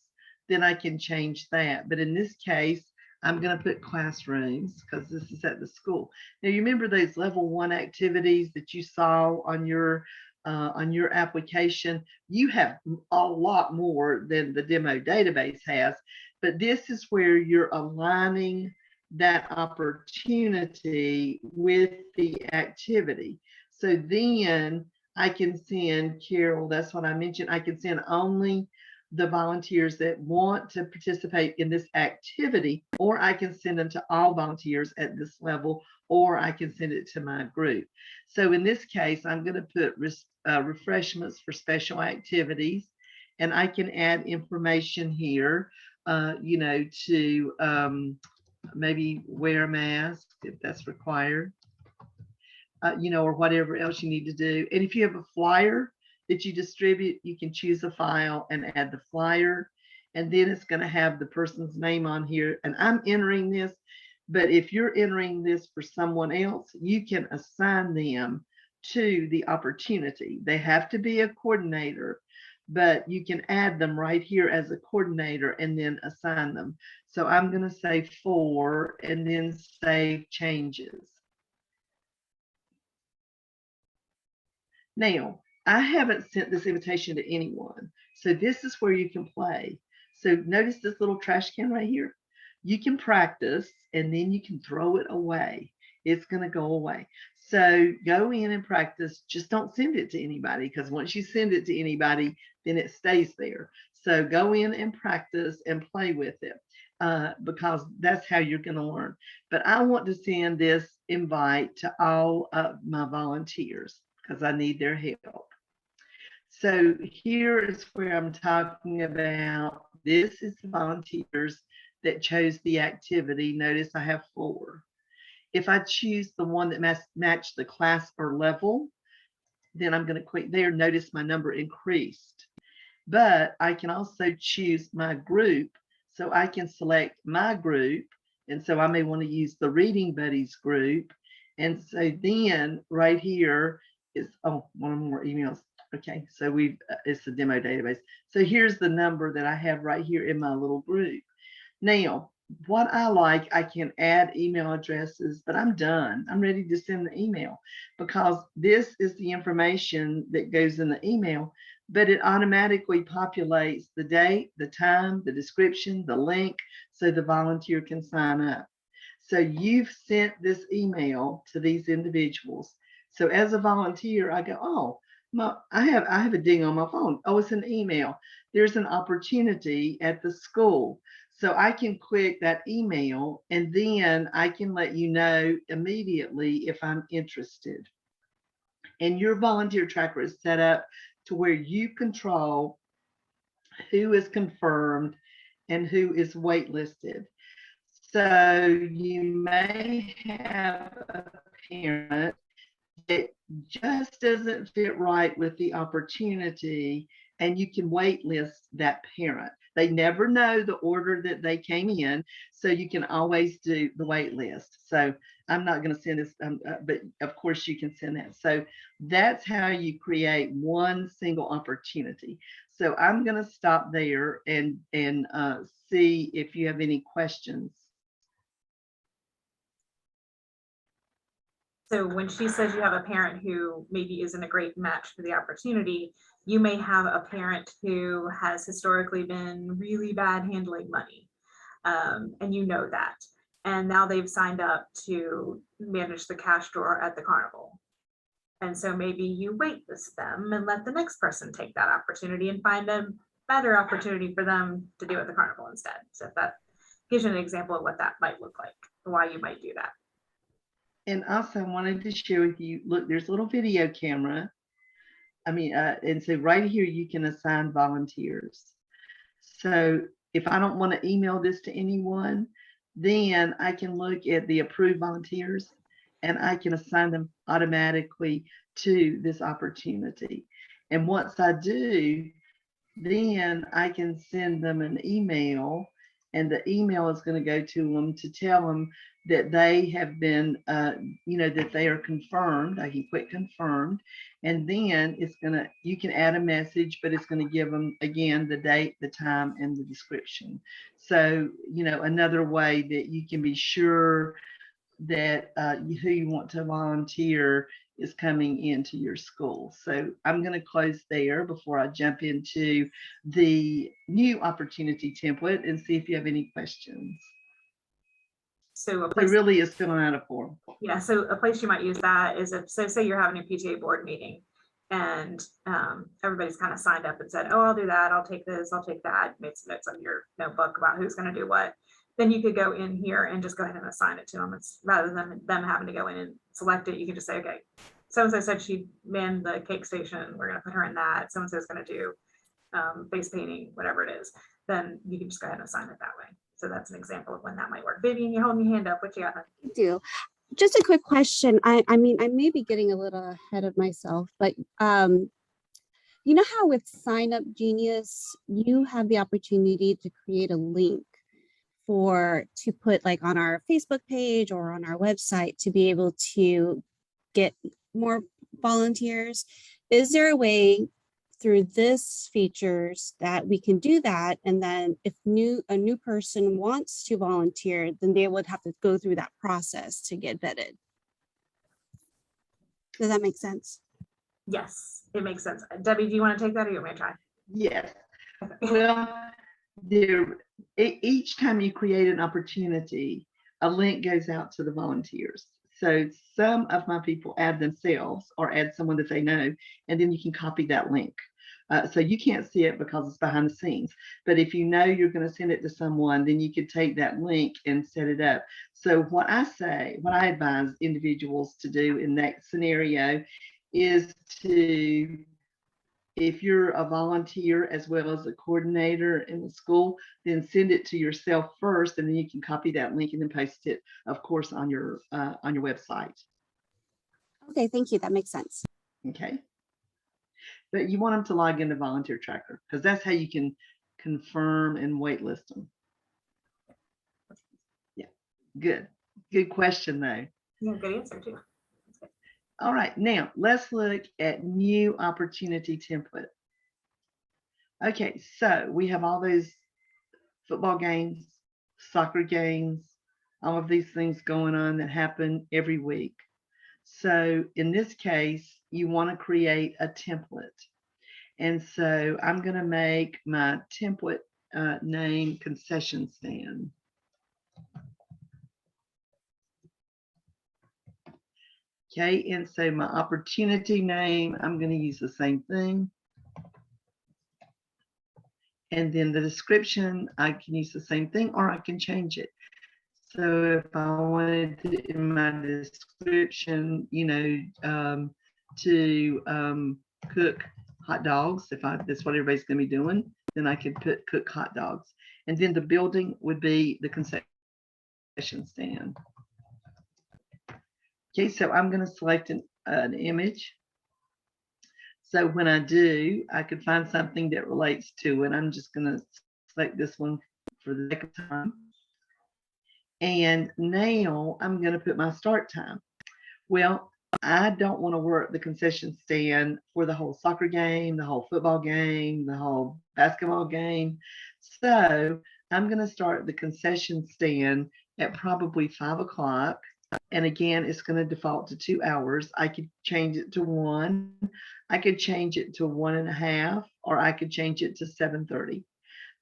then I can change that. But in this case, I'm going to put classrooms because this is at the school. Now, you remember those level 1 activities that you saw on your application? You have a lot more than the demo database has, but this is where you're aligning that opportunity with the activity. So then I can send, Carol, that's what I mentioned, I can send only the volunteers that want to participate in this activity, or I can send them to all volunteers at this level, or I can send it to my group. So in this case, I'm going to put refreshments for special activities, and I can add information here, to maybe wear a mask if that's required, or whatever else you need to do. And if you have a flyer that you distribute, you can choose a file and add the flyer. And then it's going to have the person's name on here. And I'm entering this, but if you're entering this for someone else, you can assign them to the opportunity. They have to be a coordinator, but you can add them right here as a coordinator and then assign them. So I'm going to say 4 and then save changes. Now, I haven't sent this invitation to anyone. So this is where you can play. So notice this little trash can right here. You can practice and then you can throw it away. It's going to go away. So go in and practice. Just don't send it to anybody, because once you send it to anybody, then it stays there. So go in and practice and play with it, because that's how you're going to learn. But I want to send this invite to all of my volunteers because I need their help. So here is where I'm talking about, this is the volunteers that chose the activity. Notice I have 4. If I choose the one that matched the class or level, then I'm going to click there. Notice my number increased. But I can also choose my group. So I can select my group. And so I may want to use the Reading Buddies group. And so then right here is, one more emails. Okay, so it's the demo database. So here's the number that I have right here in my little group. Now, what I like, I can add email addresses, but I'm done. I'm ready to send the email, because this is the information that goes in the email, but it automatically populates the date, the time, the description, the link, so the volunteer can sign up. So you've sent this email to these individuals. So as a volunteer, I go, I have a ding on my phone. Oh, it's an email. There's an opportunity at the school. So I can click that email and then I can let you know immediately if I'm interested. And your volunteer tracker is set up to where you control who is confirmed and who is waitlisted. So you may have a parent that just doesn't fit right with the opportunity, and you can waitlist that parent. They never know the order that they came in, so you can always do the wait list. So I'm not going to send this, but of course you can send that. So that's how you create one single opportunity. So I'm going to stop there and see if you have any questions. So when she says you have a parent who maybe isn't a great match for the opportunity, you may have a parent who has historically been really bad handling money, and you know that. And now they've signed up to manage the cash drawer at the carnival. And so maybe you waitlist them and let the next person take that opportunity and find a better opportunity for them to do at the carnival instead. So if that gives you an example of what that might look like, why you might do that. And also I wanted to share with you, look, there's a little video camera. And so right here, you can assign volunteers. So if I don't want to email this to anyone, then I can look at the approved volunteers and I can assign them automatically to this opportunity. And once I do, then I can send them an email, and the email is going to go to them to tell them that they have been, that they are confirmed. I can click confirmed, and then you can add a message, but it's going to give them again the date, the time, and the description. So, another way that you can be sure that who you want to volunteer is coming into your school. So I'm going to close there before I jump into the new opportunity template and see if you have any questions. So It really is filling out a form. Yeah, so a place you might use that is if, so say you're having a PTA board meeting and everybody's kind of signed up and said, oh, I'll do that, I'll take this, I'll take that, made some notes on your notebook about who's going to do what, then you could go in here and just go ahead and assign it to them. It's rather than them having to go in and select it, you can just say, okay, so-and-so said she manned the cake station, we're going to put her in that. So-and-so is going to do face painting, whatever it is. Then you can just go ahead and assign it that way. So that's an example of when that might work. Vivian, you're holding your hand up. What you got? I do. Just a quick question. I mean, I may be getting a little ahead of myself, but you know how with Sign Up Genius, you have the opportunity to create a link to put like on our Facebook page or on our website to be able to get more volunteers. Is there a way through this features that we can do that? And then if a new person wants to volunteer, then they would have to go through that process to get vetted. Does that make sense? Yes, it makes sense. Debbie, do you want to take that or you want me to try? Yes. Well, each time you create an opportunity, a link goes out to the volunteers. So some of my people add themselves or add someone that they know, and then you can copy that link. So you can't see it because it's behind the scenes. But if you know you're going to send it to someone, then you could take that link and set it up. So what I advise individuals to do in that scenario is to, if you're a volunteer as well as a coordinator in the school, then send it to yourself first, and then you can copy that link and then paste it, of course, on your website. Okay, thank you. That makes sense. Okay. But you want them to log into Volunteer Tracker because that's how you can confirm and waitlist them. Yeah, good. Good question though. Yeah, good answer too. All right, now let's look at new opportunity template. Okay, so we have all those football games, soccer games, all of these things going on that happen every week. So in this case, you want to create a template. And so I'm going to make my template name concession stand. Okay, and so my opportunity name, I'm going to use the same thing. And then the description, I can use the same thing or I can change it. So if I wanted to, in my description, you know, to cook hot dogs, that's what everybody's going to be doing, then I could cook hot dogs. And then the building would be the concession stand. Okay, so I'm going to select an image. So when I do, I could find something that relates to it. I'm just going to select this one for the sake of time. And now I'm going to put my start time. Well, I don't want to work the concession stand for the whole soccer game, the whole football game, the whole basketball game. So I'm going to start the concession stand at probably 5 o'clock. And again, it's going to default to 2 hours. I could change it to 1. I could change it to 1.5, or I could change it to 7:30.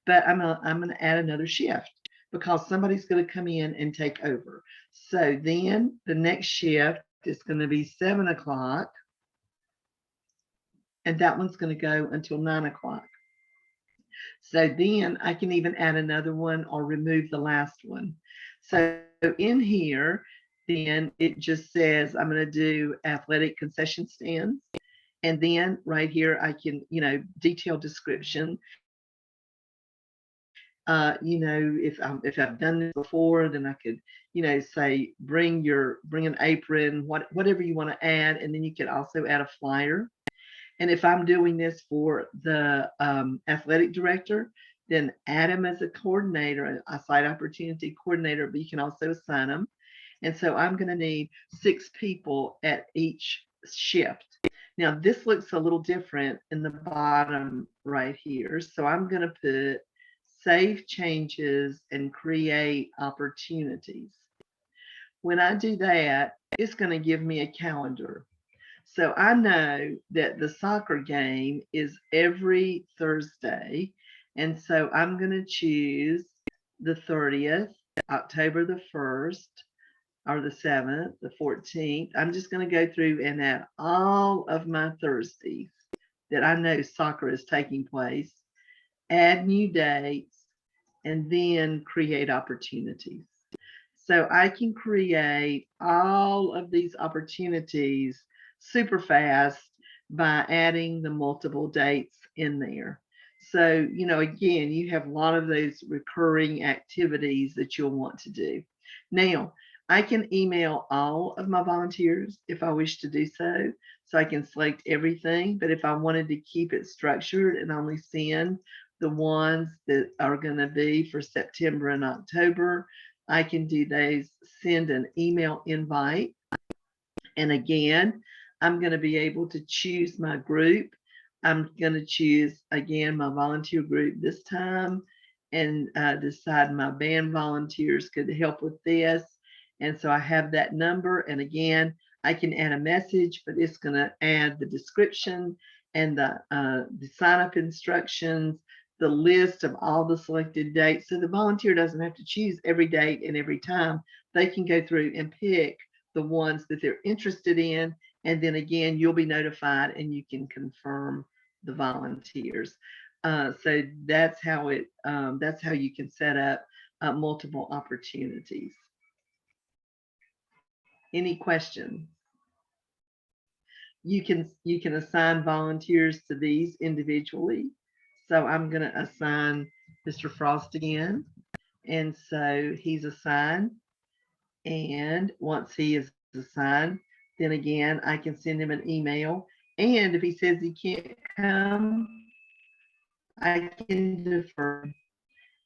But I'm going to add another shift because somebody's going to come in and take over. So then the next shift is going to be 7 o'clock. And that one's going to go until 9 o'clock. So then I can even add another one or remove the last one. So in here, then it just says I'm going to do athletic concession stands. And then right here, I can, you know, detailed description. You know, if I've done this before, then I could, you know, say bring an apron, whatever you want to add, and then you can also add a flyer. And if I'm doing this for the athletic director, then add him as a coordinator, a site opportunity coordinator, but you can also assign them. And so I'm going to need 6 people at each shift. Now this looks a little different in the bottom right here. So I'm going to put save changes and create opportunities. When I do that, it's going to give me a calendar. So I know that the soccer game is every Thursday. And so I'm going to choose the 30th, October the 1st, or the 7th, the 14th. I'm just going to go through and add all of my Thursdays that I know soccer is taking place, add new dates, and then create opportunities. So I can create all of these opportunities super fast by adding the multiple dates in there. So, again, you have a lot of those recurring activities that you'll want to do. Now, I can email all of my volunteers if I wish to do so. So I can select everything. But if I wanted to keep it structured and only send the ones that are going to be for September and October, I can do those, send an email invite. And again, I'm going to be able to choose my group. I'm going to choose, again, my volunteer group this time and decide my band volunteers could help with this. And so I have that number. And again, I can add a message, but it's going to add the description and the sign up instructions, the list of all the selected dates. So the volunteer doesn't have to choose every date and every time. They can go through and pick the ones that they're interested in. And then again, you'll be notified and you can confirm the volunteers. So that's how you can set up multiple opportunities. Any questions? You can assign volunteers to these individually. So I'm going to assign Mr. Frost again. And so he's assigned. And once he is assigned, then again, I can send him an email. And if he says he can't come, I can defer.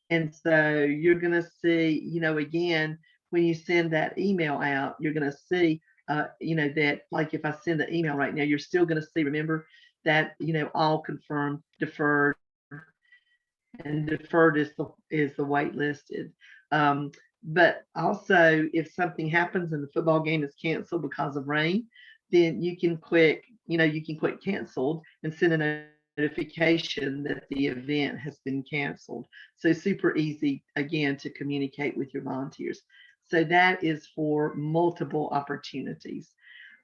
And so you're going to see, again, when you send that email out, you're going to see, that like if I send the email right now, you're still going to see, remember that, all confirmed, deferred, and deferred is the waitlisted. But also, if something happens and the football game is canceled because of rain, then you can click canceled and send a notification that the event has been canceled. So super easy, again, to communicate with your volunteers. So that is for multiple opportunities.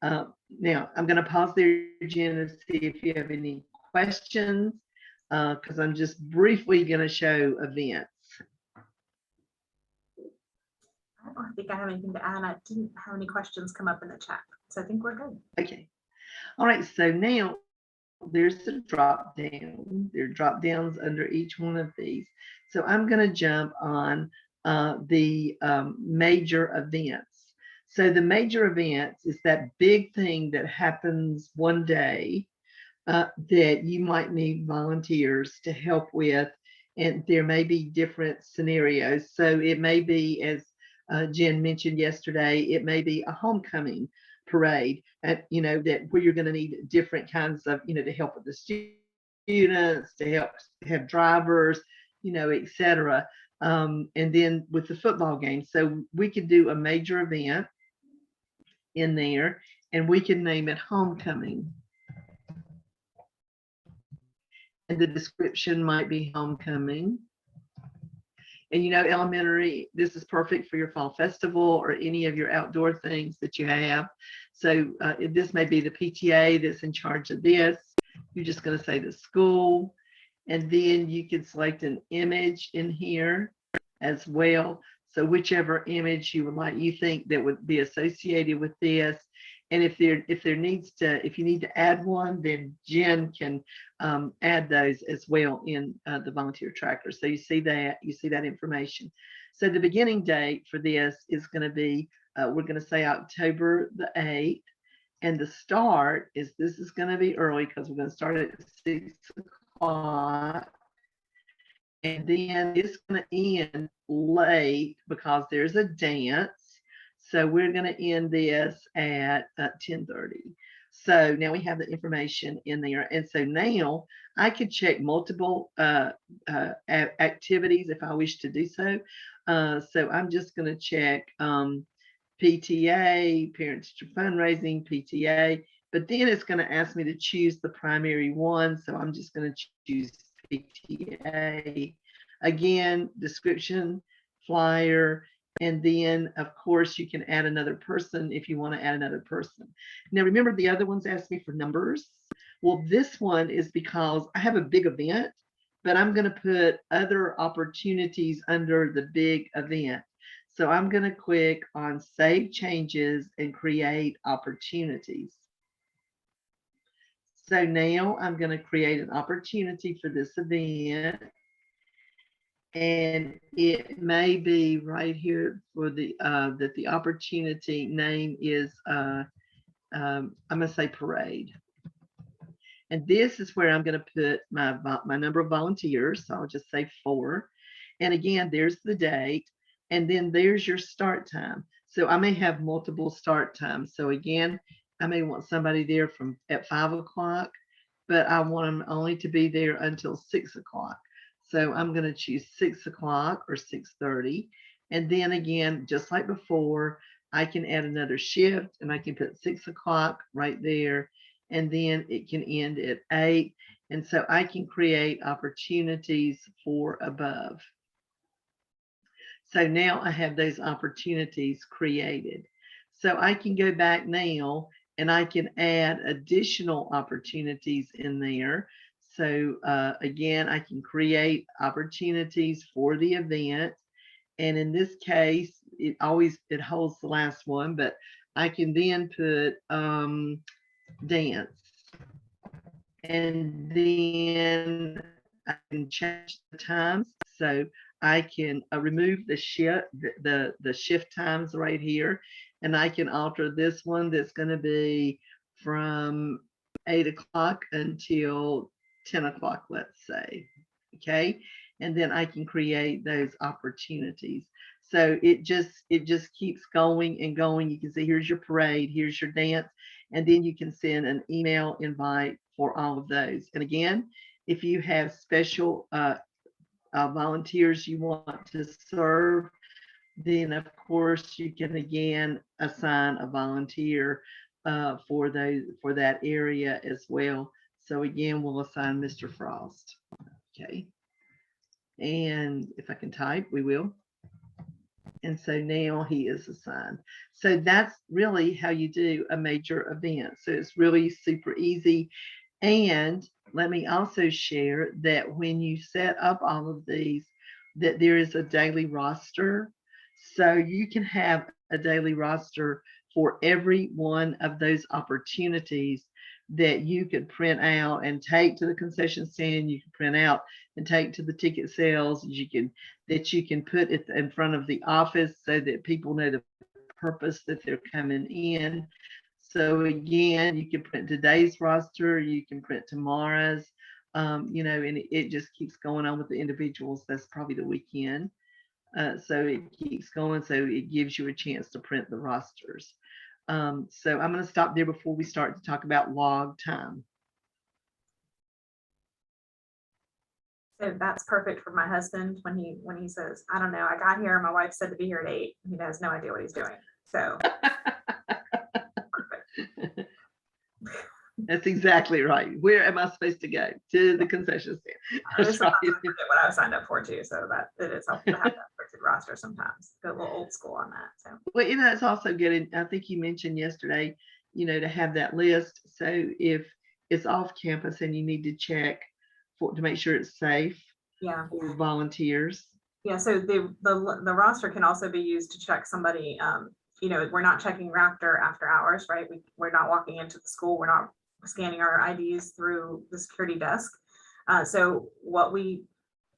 Now, I'm going to pause there, Jen, to see if you have any questions, because I'm just briefly going to show events. I don't think I have anything to add. I didn't have any questions come up in the chat, so I think we're good. Okay. All right. So now there's the drop down. There are drop downs under each one of these. So I'm going to jump on the major events. So the major events is that big thing that happens one day that you might need volunteers to help with. And there may be different scenarios. So it may be, as Jen mentioned yesterday, it may be a homecoming parade at, that where you're going to need different kinds of, to help with the students, to help have drivers, etc. And then with the football game. So we could do a major event in there and we can name it homecoming. And the description might be homecoming. And elementary, this is perfect for your fall festival or any of your outdoor things that you have. So this may be the PTA that's in charge of this. You're just going to say the school. And then you can select an image in here as well. So whichever image you think that would be associated with this. And if you need to add one, then Jen can add those as well in the volunteer tracker. So you see that information. So the beginning date for this is going to be, we're going to say October the 8th. And the start is, this is going to be early because we're going to start at 6 o'clock. And then it's going to end late because there's a dance. So we're going to end this at 10:30. So now we have the information in there. And so now I could check multiple activities if I wish to do so. So I'm just going to check PTA, Parents Teacher Fundraising, PTA, but then it's going to ask me to choose the primary one. So I'm just going to choose PTA. Again, description, flyer, And then, of course, you can add another person if you want to add another person. Now, remember the other ones asked me for numbers. Well, this one is because I have a big event, but I'm going to put other opportunities under the big event. So I'm going to click on Save Changes and Create Opportunities. So now I'm going to create an opportunity for this event. And it may be right here for the that the opportunity name is I'm going to say parade. And this is where I'm going to put my number of volunteers. So I'll just say 4. And again, there's the date. And then there's your start time. So I may have multiple start times. So again, I may want somebody there from at 5 o'clock, but I want them only to be there until 6 o'clock. So I'm going to choose 6 o'clock or 6:30. And then again, just like before, I can add another shift and I can put 6 o'clock right there. And then it can end at 8. And so I can create opportunities for above. So now I have those opportunities created. So I can go back now and I can add additional opportunities in there. So again, I can create opportunities for the event. And in this case, it holds the last one, but I can then put dance. And then I can change the times. So I can remove the shift times right here. And I can alter this one that's going to be from 8 o'clock until 10 o'clock, let's say. Okay. And then I can create those opportunities. So it just keeps going and going. You can see here's your parade, here's your dance, and then you can send an email invite for all of those. And again, if you have special volunteers you want to serve, then of course you can again assign a volunteer for that area as well. So again, we'll assign Mr. Frost. Okay. And if I can type, we will. And so now he is assigned. So that's really how you do a major event. So it's really super easy. And let me also share that when you set up all of these, that there is a daily roster. So you can have a daily roster for every one of those opportunities that you could print out and take to the concession stand. You can print out and take to the ticket sales. You can put it in front of the office so that people know the purpose that they're coming in. So again, you can print today's roster, you can print tomorrow's, and it just keeps going on with the individuals. That's probably the weekend. So it keeps going. So it gives you a chance to print the rosters. So I'm going to stop there before we start to talk about log time. So that's perfect for my husband when he says, I don't know, I got here, my wife said to be here at 8. He has no idea what he's doing. So perfect. That's exactly right. Where am I supposed to go? To the concession stand. That's right. I forget what I was signed up for too. So that it is helpful to have that printed roster sometimes. Go a little old school on that. So well, it's also good. I think you mentioned yesterday, to have that list. So if it's off campus and you need to check to make sure it's safe for volunteers. Yeah, so the roster can also be used to check somebody. We're not checking Raptor after hours, right? We're not walking into the school. We're not scanning our IDs through the security desk. So what we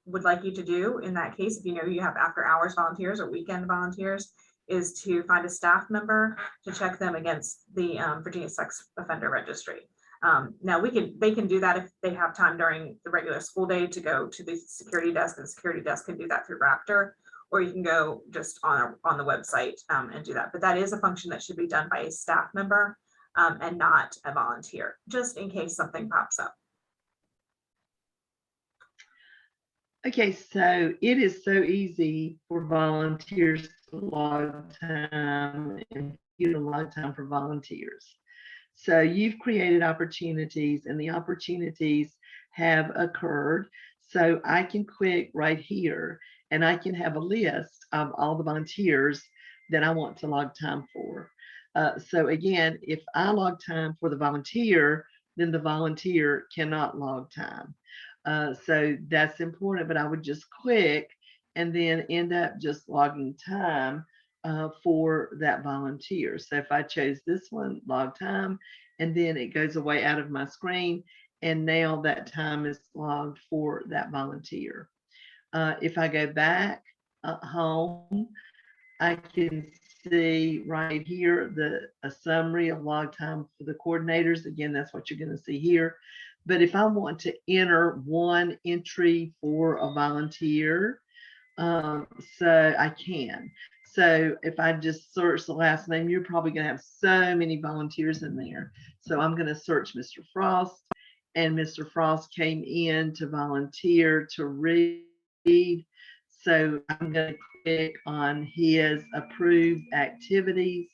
would like you to do in that case, if you have after hours volunteers or weekend volunteers, is to find a staff member to check them against the Virginia Sex Offender Registry. Now they can do that if they have time during the regular school day to go to the security desk, and the security desk can do that through Raptor, or you can go just on the website and do that. But that is a function that should be done by a staff member and not a volunteer, just in case something pops up. Okay, so it is so easy for volunteers to log time and log time for volunteers. So you've created opportunities and the opportunities have occurred. So I can click right here and I can have a list of all the volunteers that I want to log time for. So again, if I log time for the volunteer, then the volunteer cannot log time. So that's important, but I would just click and then end up just logging time for that volunteer. So if I chose this one, log time, and then it goes away out of my screen, and now that time is logged for that volunteer. If I go back home, I can see right here a summary of log time for the coordinators. Again, that's what you're going to see here. But if I want to enter one entry for a volunteer, so I can. So if I just search the last name, you're probably going to have so many volunteers in there. So I'm going to search Mr. Frost, and Mr. Frost came in to volunteer to read. So I'm going to click on his approved activities,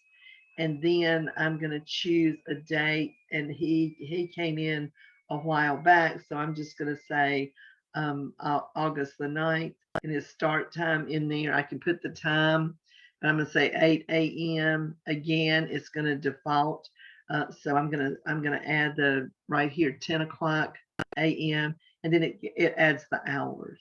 and then I'm going to choose a date, and he came in a while back. So I'm just going to say August the 9th, and his start time in there. I can put the time, and I'm going to say 8 a.m. Again, it's going to default. So I'm going to add the right here 10 o'clock a.m. and then it adds the hours.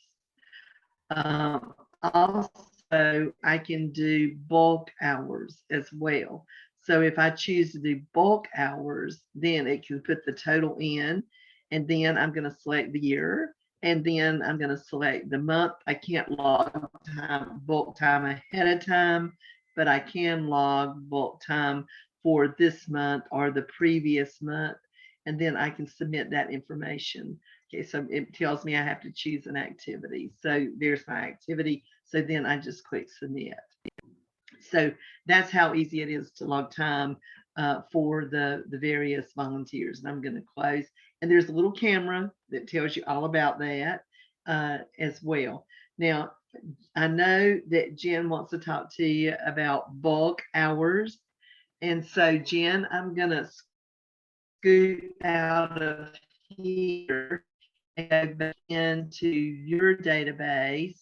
Also, I can do bulk hours as well. So if I choose to do bulk hours, then it can put the total in, and then I'm going to select the year, and then I'm going to select the month. I can't log time, bulk time ahead of time, but I can log bulk time for this month or the previous month, and then I can submit that information. Okay, so it tells me I have to choose an activity. So there's my activity. So then I just click submit. So that's how easy it is to log time for the various volunteers. And I'm going to close. And there's a little camera that tells you all about that as well. Now, I know that Jen wants to talk to you about bulk hours. And so, Jen, I'm going to scoot out of here and go back into your database,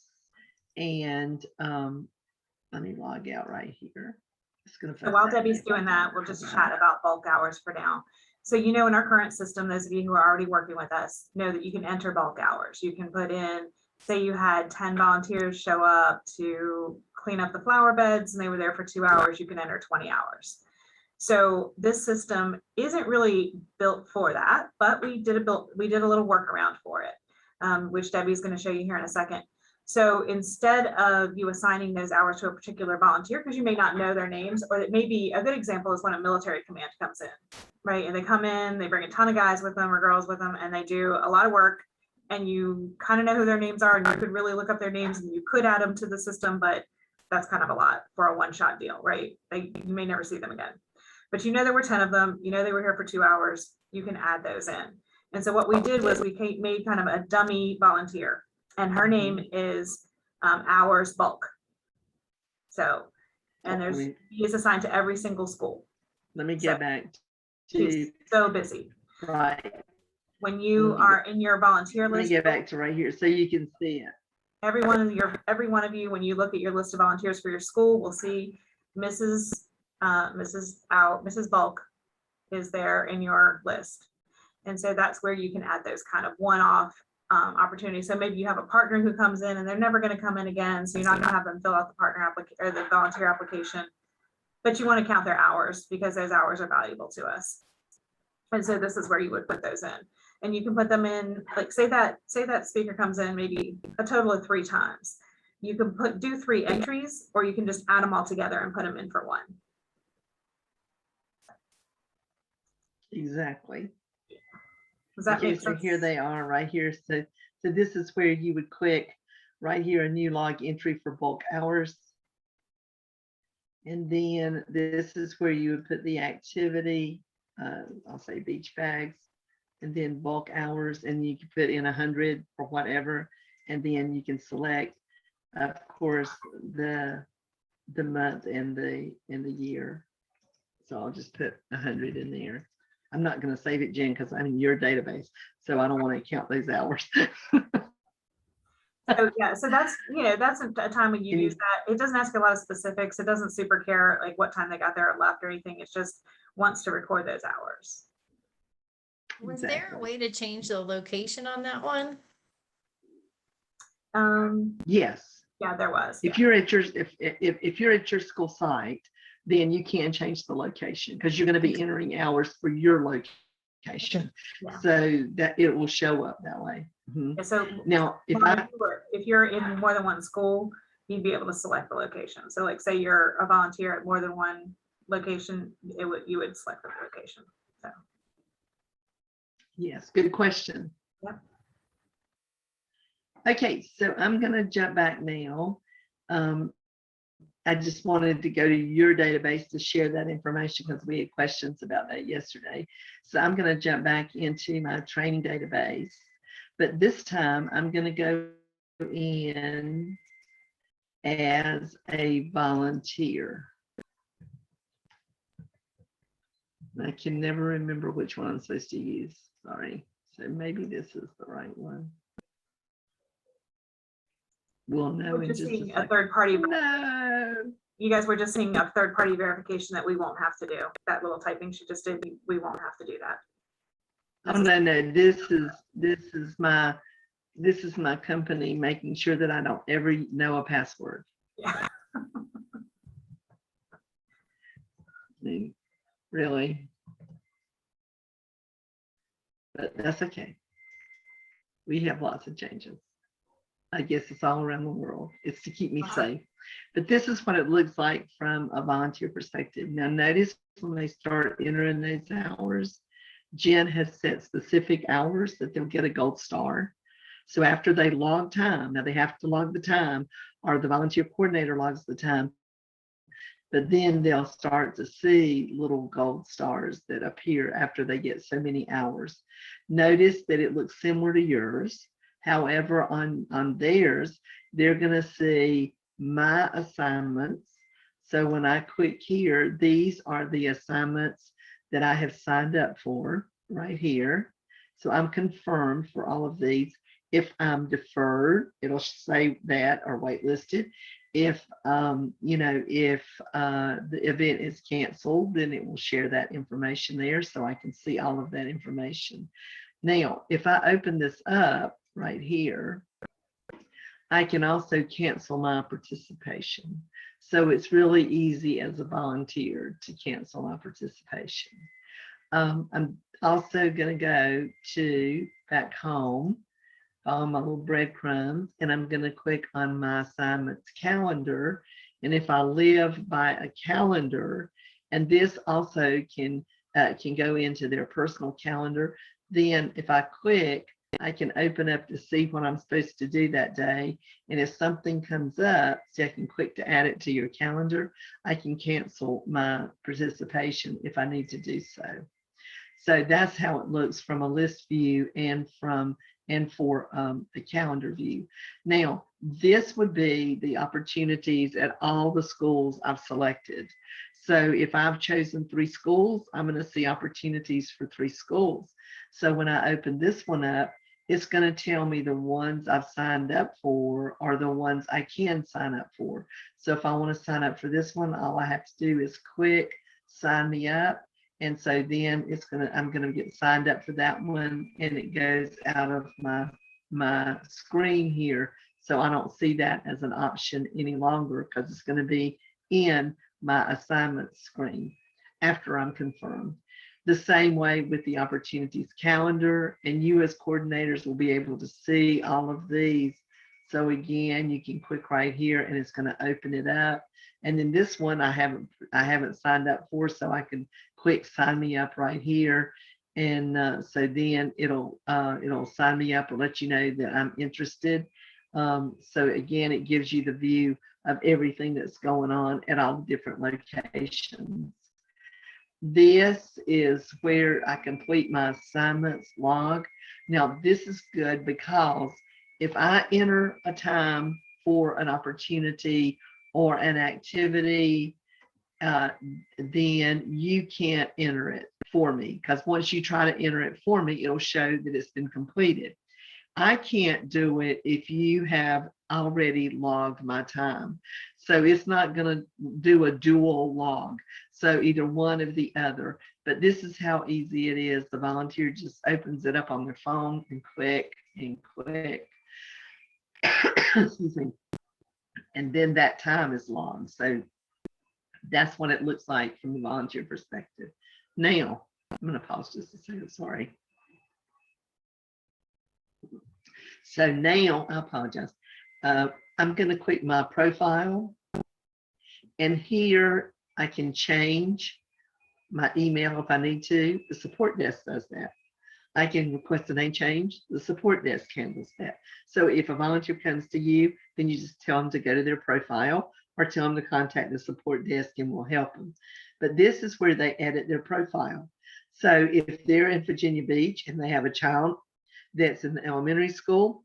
and let me log out right here. So while Debbie's doing that, we'll just chat about bulk hours for now. So in our current system, those of you who are already working with us know that you can enter bulk hours. You can put in, say you had 10 volunteers show up to clean up the flower beds and they were there for 2 hours, you can enter 20 hours. So this system isn't really built for that, but we did a little workaround for it, which Debbie's going to show you here in a second. So instead of you assigning those hours to a particular volunteer, because you may not know their names, or it may be a good example is when a military command comes in, right? And they come in, they bring a ton of guys with them or girls with them, and they do a lot of work, and you kind of know who their names are, and you could really look up their names and you could add them to the system, but that's kind of a lot for a one-shot deal, right? You may never see them again. But there were 10 of them, they were here for 2 hours, you can add those in. And so what we did was we made kind of a dummy volunteer, and her name is Hours Bulk. So, and he is assigned to every single school. Let me get back to. She's so busy. Right. When you are in your volunteer list. Let me get back to right here so you can see it. Every one of you, when you look at your list of volunteers for your school, will see Mrs. Bulk is there in your list. And so that's where you can add those kind of one-off opportunities. So maybe you have a partner who comes in and they're never going to come in again. So you're not going to have them fill out the partner application or the volunteer application, but you want to count their hours because those hours are valuable to us. And so this is where you would put those in, and you can put them in, like say that speaker comes in maybe a total of 3 times. You can do 3 entries, or you can just add them all together and put them in for 1. Exactly. Does that Okay, make so sense? here they are right here. So this is where you would click right here, a new log entry for bulk hours. And then this is where you would put the activity, I'll say beach bags, and then bulk hours, and you can put in 100 or whatever. And then you can select, of course, the month and the year. So I'll just put 100 in there. I'm not going to save it, Jen, because I'm in your database, so I don't want to count those hours. So yeah, so that's, that's a time when you use that. It doesn't ask a lot of specifics. It doesn't super care like what time they got there or left or anything. It's just wants to record those hours. Was there a Exactly. way to change the location on that one? Yes. Yeah, there was. If you're at your, if you're at your school site, then you can change the location because you're going to be entering hours for your location. Yeah. So that it will show up that way. Mhm. Yeah, so Now, if Mom, if you're in more than one school, you'd be able to select the location. So like say you're a volunteer at more than one location, you would select the location. So yes, good question. Yep. Okay, so I'm going to jump back now. I just wanted to go to your database to share that information because we had questions about that yesterday. So I'm going to jump back into my training database, but this time I'm going to go in as a volunteer. I can never remember which one I'm supposed to use. Sorry. So maybe this is the right one. We'll know we're in just just a seeing a second. third party. No. You guys were just seeing a third party verification that we won't have to do. That little typing she just did, we won't have to do that. Oh, no. This is my company making sure that I don't ever know a password. Yeah. I mean, really. But that's okay. We have lots of changes. I guess it's all around the world. It's to keep me safe. But this is what it looks like from a volunteer perspective. Now notice when they start entering those hours, Jen has set specific hours that they'll get a gold star. So after they log time, now they have to log the time or the volunteer coordinator logs the time, but then they'll start to see little gold stars that appear after they get so many hours. Notice that it looks similar to yours. However, on theirs, they're going to see my assignments. So when I click here, these are the assignments that I have signed up for right here. So I'm confirmed for all of these. If I'm deferred, it'll say that or waitlisted. If if the event is canceled, then it will share that information there so I can see all of that information. Now, if I open this up right here, I can also cancel my participation. So it's really easy as a volunteer to cancel my participation. I'm also going to go to back home, follow my little breadcrumbs, and I'm going to click on my assignments calendar. And if I live by a calendar, and this also can go into their personal calendar, then if I click, I can open up to see what I'm supposed to do that day. And if something comes up, so I can click to add it to your calendar, I can cancel my participation if I need to do so. So that's how it looks from a list view and for the calendar view. Now, this would be the opportunities at all the schools I've selected. So if I've chosen 3 schools, I'm going to see opportunities for 3 schools. So when I open this one up, it's going to tell me the ones I've signed up for are the ones I can sign up for. So if I want to sign up for this one, all I have to do is click sign me up. And so then I'm going to get signed up for that one, and it goes out of my screen here. So I don't see that as an option any longer because it's going to be in my assignment screen after I'm confirmed. The same way with the opportunities calendar, and you as coordinators will be able to see all of these. So again, you can click right here and it's going to open it up. And then this one I haven't signed up for, so I can click sign me up right here. And so then it'll sign me up or let you know that I'm interested. So again, it gives you the view of everything that's going on at all the different locations. This is where I complete my assignments log. Now this is good because if I enter a time for an opportunity or an activity, then you can't enter it for me, because once you try to enter it for me, it'll show that it's been completed. I can't do it if you have already logged my time. So it's not going to do a dual log. So either one or the other. But this is how easy it is. The volunteer just opens it up on their phone and click and click. Excuse me. And then that time is logged. So that's what it looks like from the volunteer perspective. Now, I'm going to pause just a second. Sorry. So now, I apologize. I'm going to click my profile. And here I can change my email if I need to. The support desk does that. I can request a name change. The support desk handles that. So if a volunteer comes to you, then you just tell them to go to their profile or tell them to contact the support desk and we'll help them. But this is where they edit their profile. So if they're in Virginia Beach and they have a child that's in the elementary school,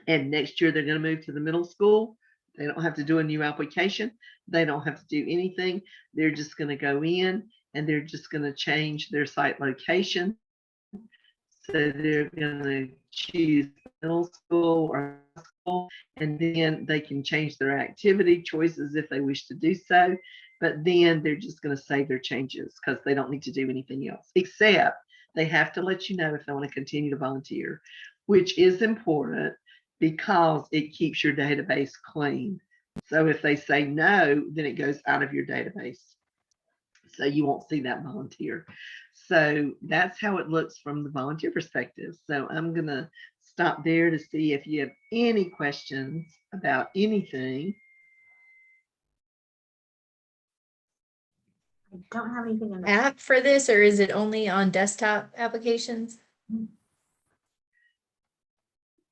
and next year they're going to move to the middle school, they don't have to do a new application. They don't have to do anything. They're just going to go in and they're just going to change their site location. So they're going to choose middle school or high school, and then they can change their activity choices if they wish to do so. But then they're just going to save their changes because they don't need to do anything else, except they have to let you know if they want to continue to volunteer, which is important because it keeps your database clean. So if they say no, then it goes out of your database. So you won't see that volunteer. So that's how it looks from the volunteer perspective. So I'm going to stop there to see if you have any questions about anything. I don't have anything in the App for this, or is it only on desktop applications?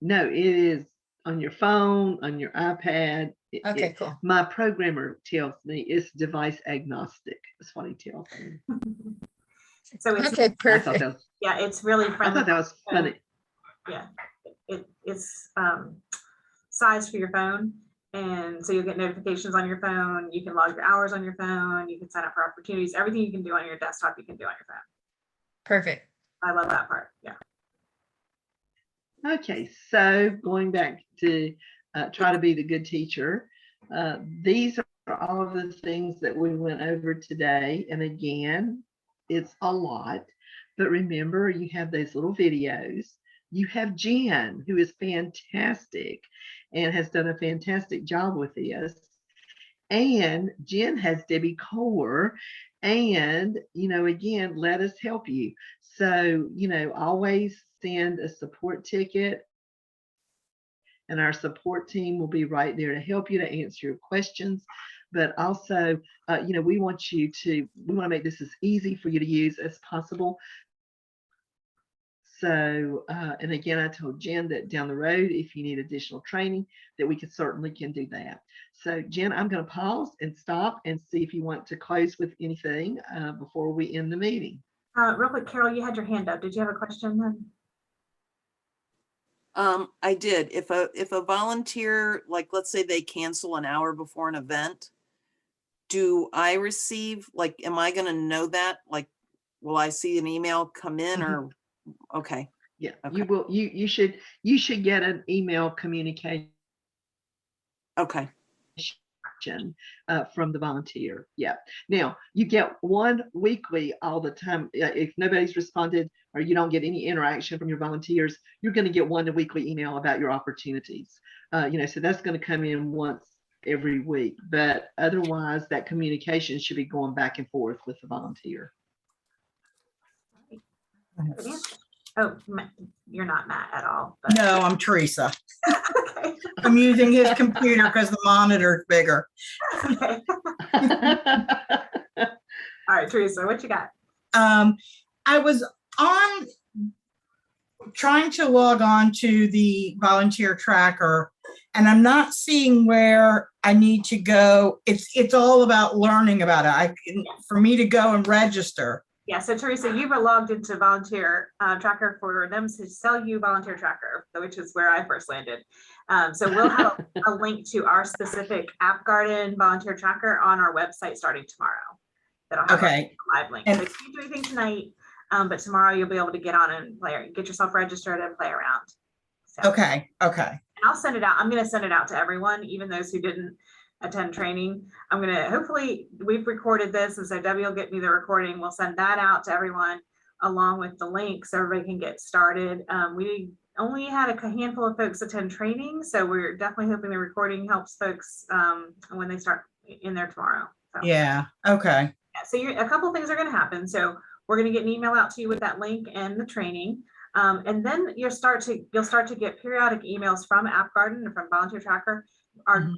No, it is on your phone, on your iPad. Okay, cool. My programmer tells me it's device agnostic. That's what he tells me. So it's, Okay, I thought perfect. that was, yeah, it's really I friendly. thought that was funny. Yeah, it's sized for your phone. And so you'll get notifications on your phone. You can log your hours on your phone. You can sign up for opportunities. Everything you can do on your desktop, you can do on your phone. Perfect. I love that part. Yeah. Okay, so going back to try to be the good teacher, these are all of the things that we went over today. And again, it's a lot, but remember you have those little videos. You have Jen, who is fantastic and has done a fantastic job with this. And Jen has Debbie Kohler. And, again, let us help you. So, always send a support ticket. And our support team will be right there to help you, to answer your questions. But also, we want to make this as easy for you to use as possible. So, and again, I told Jen that down the road, if you need additional training, that we certainly can do that. So Jen, I'm going to pause and stop and see if you want to close with anything before we end the meeting. Real quick, Carol, you had your hand up. Did you have a question? I did. If a volunteer, like, let's say they cancel an hour before an event, do I receive, like, am I going to know that? Like, will I see an email come in or, okay. Yeah, Okay. you will. You should get an email communication Okay. from the volunteer. Yeah. Now you get one weekly all the time. If nobody's responded or you don't get any interaction from your volunteers, you're going to get one weekly email about your opportunities. So that's going to come in once every week. But otherwise, that communication should be going back and forth with the volunteer. Oh, you're not Matt at all. But... No, I'm Teresa. Okay. I'm using his computer because the monitor's bigger. Okay. All right, Teresa, what you got? I was trying to log on to the volunteer tracker, and I'm not seeing where I need to go. It's all about learning about it. For me to go and register. Yeah, so Teresa, you were logged into volunteer tracker for them to sell you volunteer tracker, which is where I first landed. So we'll have a link to our specific App Garden volunteer tracker on our website starting tomorrow. That'll have a live link. So you can't do anything tonight, but tomorrow you'll be able to get on and get yourself registered and play around. So- Okay, okay. And I'll send it out. I'm going to send it out to everyone, even those who didn't attend training. I'm going to, hopefully we've recorded this. And so Debbie will get me the recording. We'll send that out to everyone along with the link so everybody can get started. We only had a handful of folks attend training. So we're definitely hoping the recording helps folks when they start in there tomorrow. So, Yeah, okay. yeah, so a couple things are going to happen. So we're going to get an email out to you with that link and the training. And then you'll start to get periodic emails from App Garden and from Volunteer Tracker.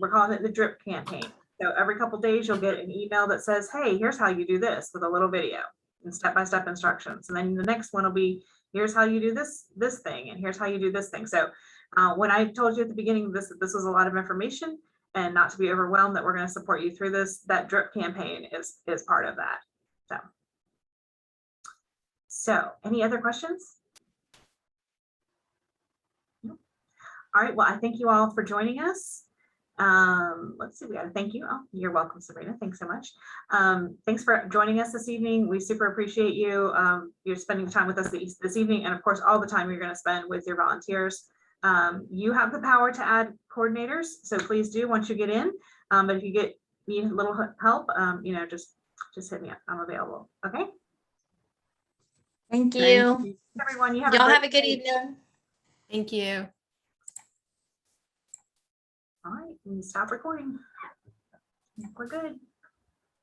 We're calling it the drip campaign. So every couple days you'll get an email that says, hey, here's how you do this, with a little video and step-by-step instructions. And then the next one will be, here's how you do this thing, and here's how you do this thing. So when I told you at the beginning, this was a lot of information, and not to be overwhelmed that we're going to support you through this, that drip campaign is part of that. So any other questions? All right, well, I thank you all for joining us. Let's see, we got to thank you. Oh, you're welcome, Sabrina. Thanks so much. Thanks for joining us this evening. We super appreciate you. You're spending time with us this evening, and of course, all the time you're going to spend with your volunteers. You have the power to add coordinators, so please do once you get in. But if you need a little help, just hit me up. I'm available. Okay. Thank Thank you. Everyone, you Y'all great have a good day. evening. Thank you. All right, we stop recording. We're good.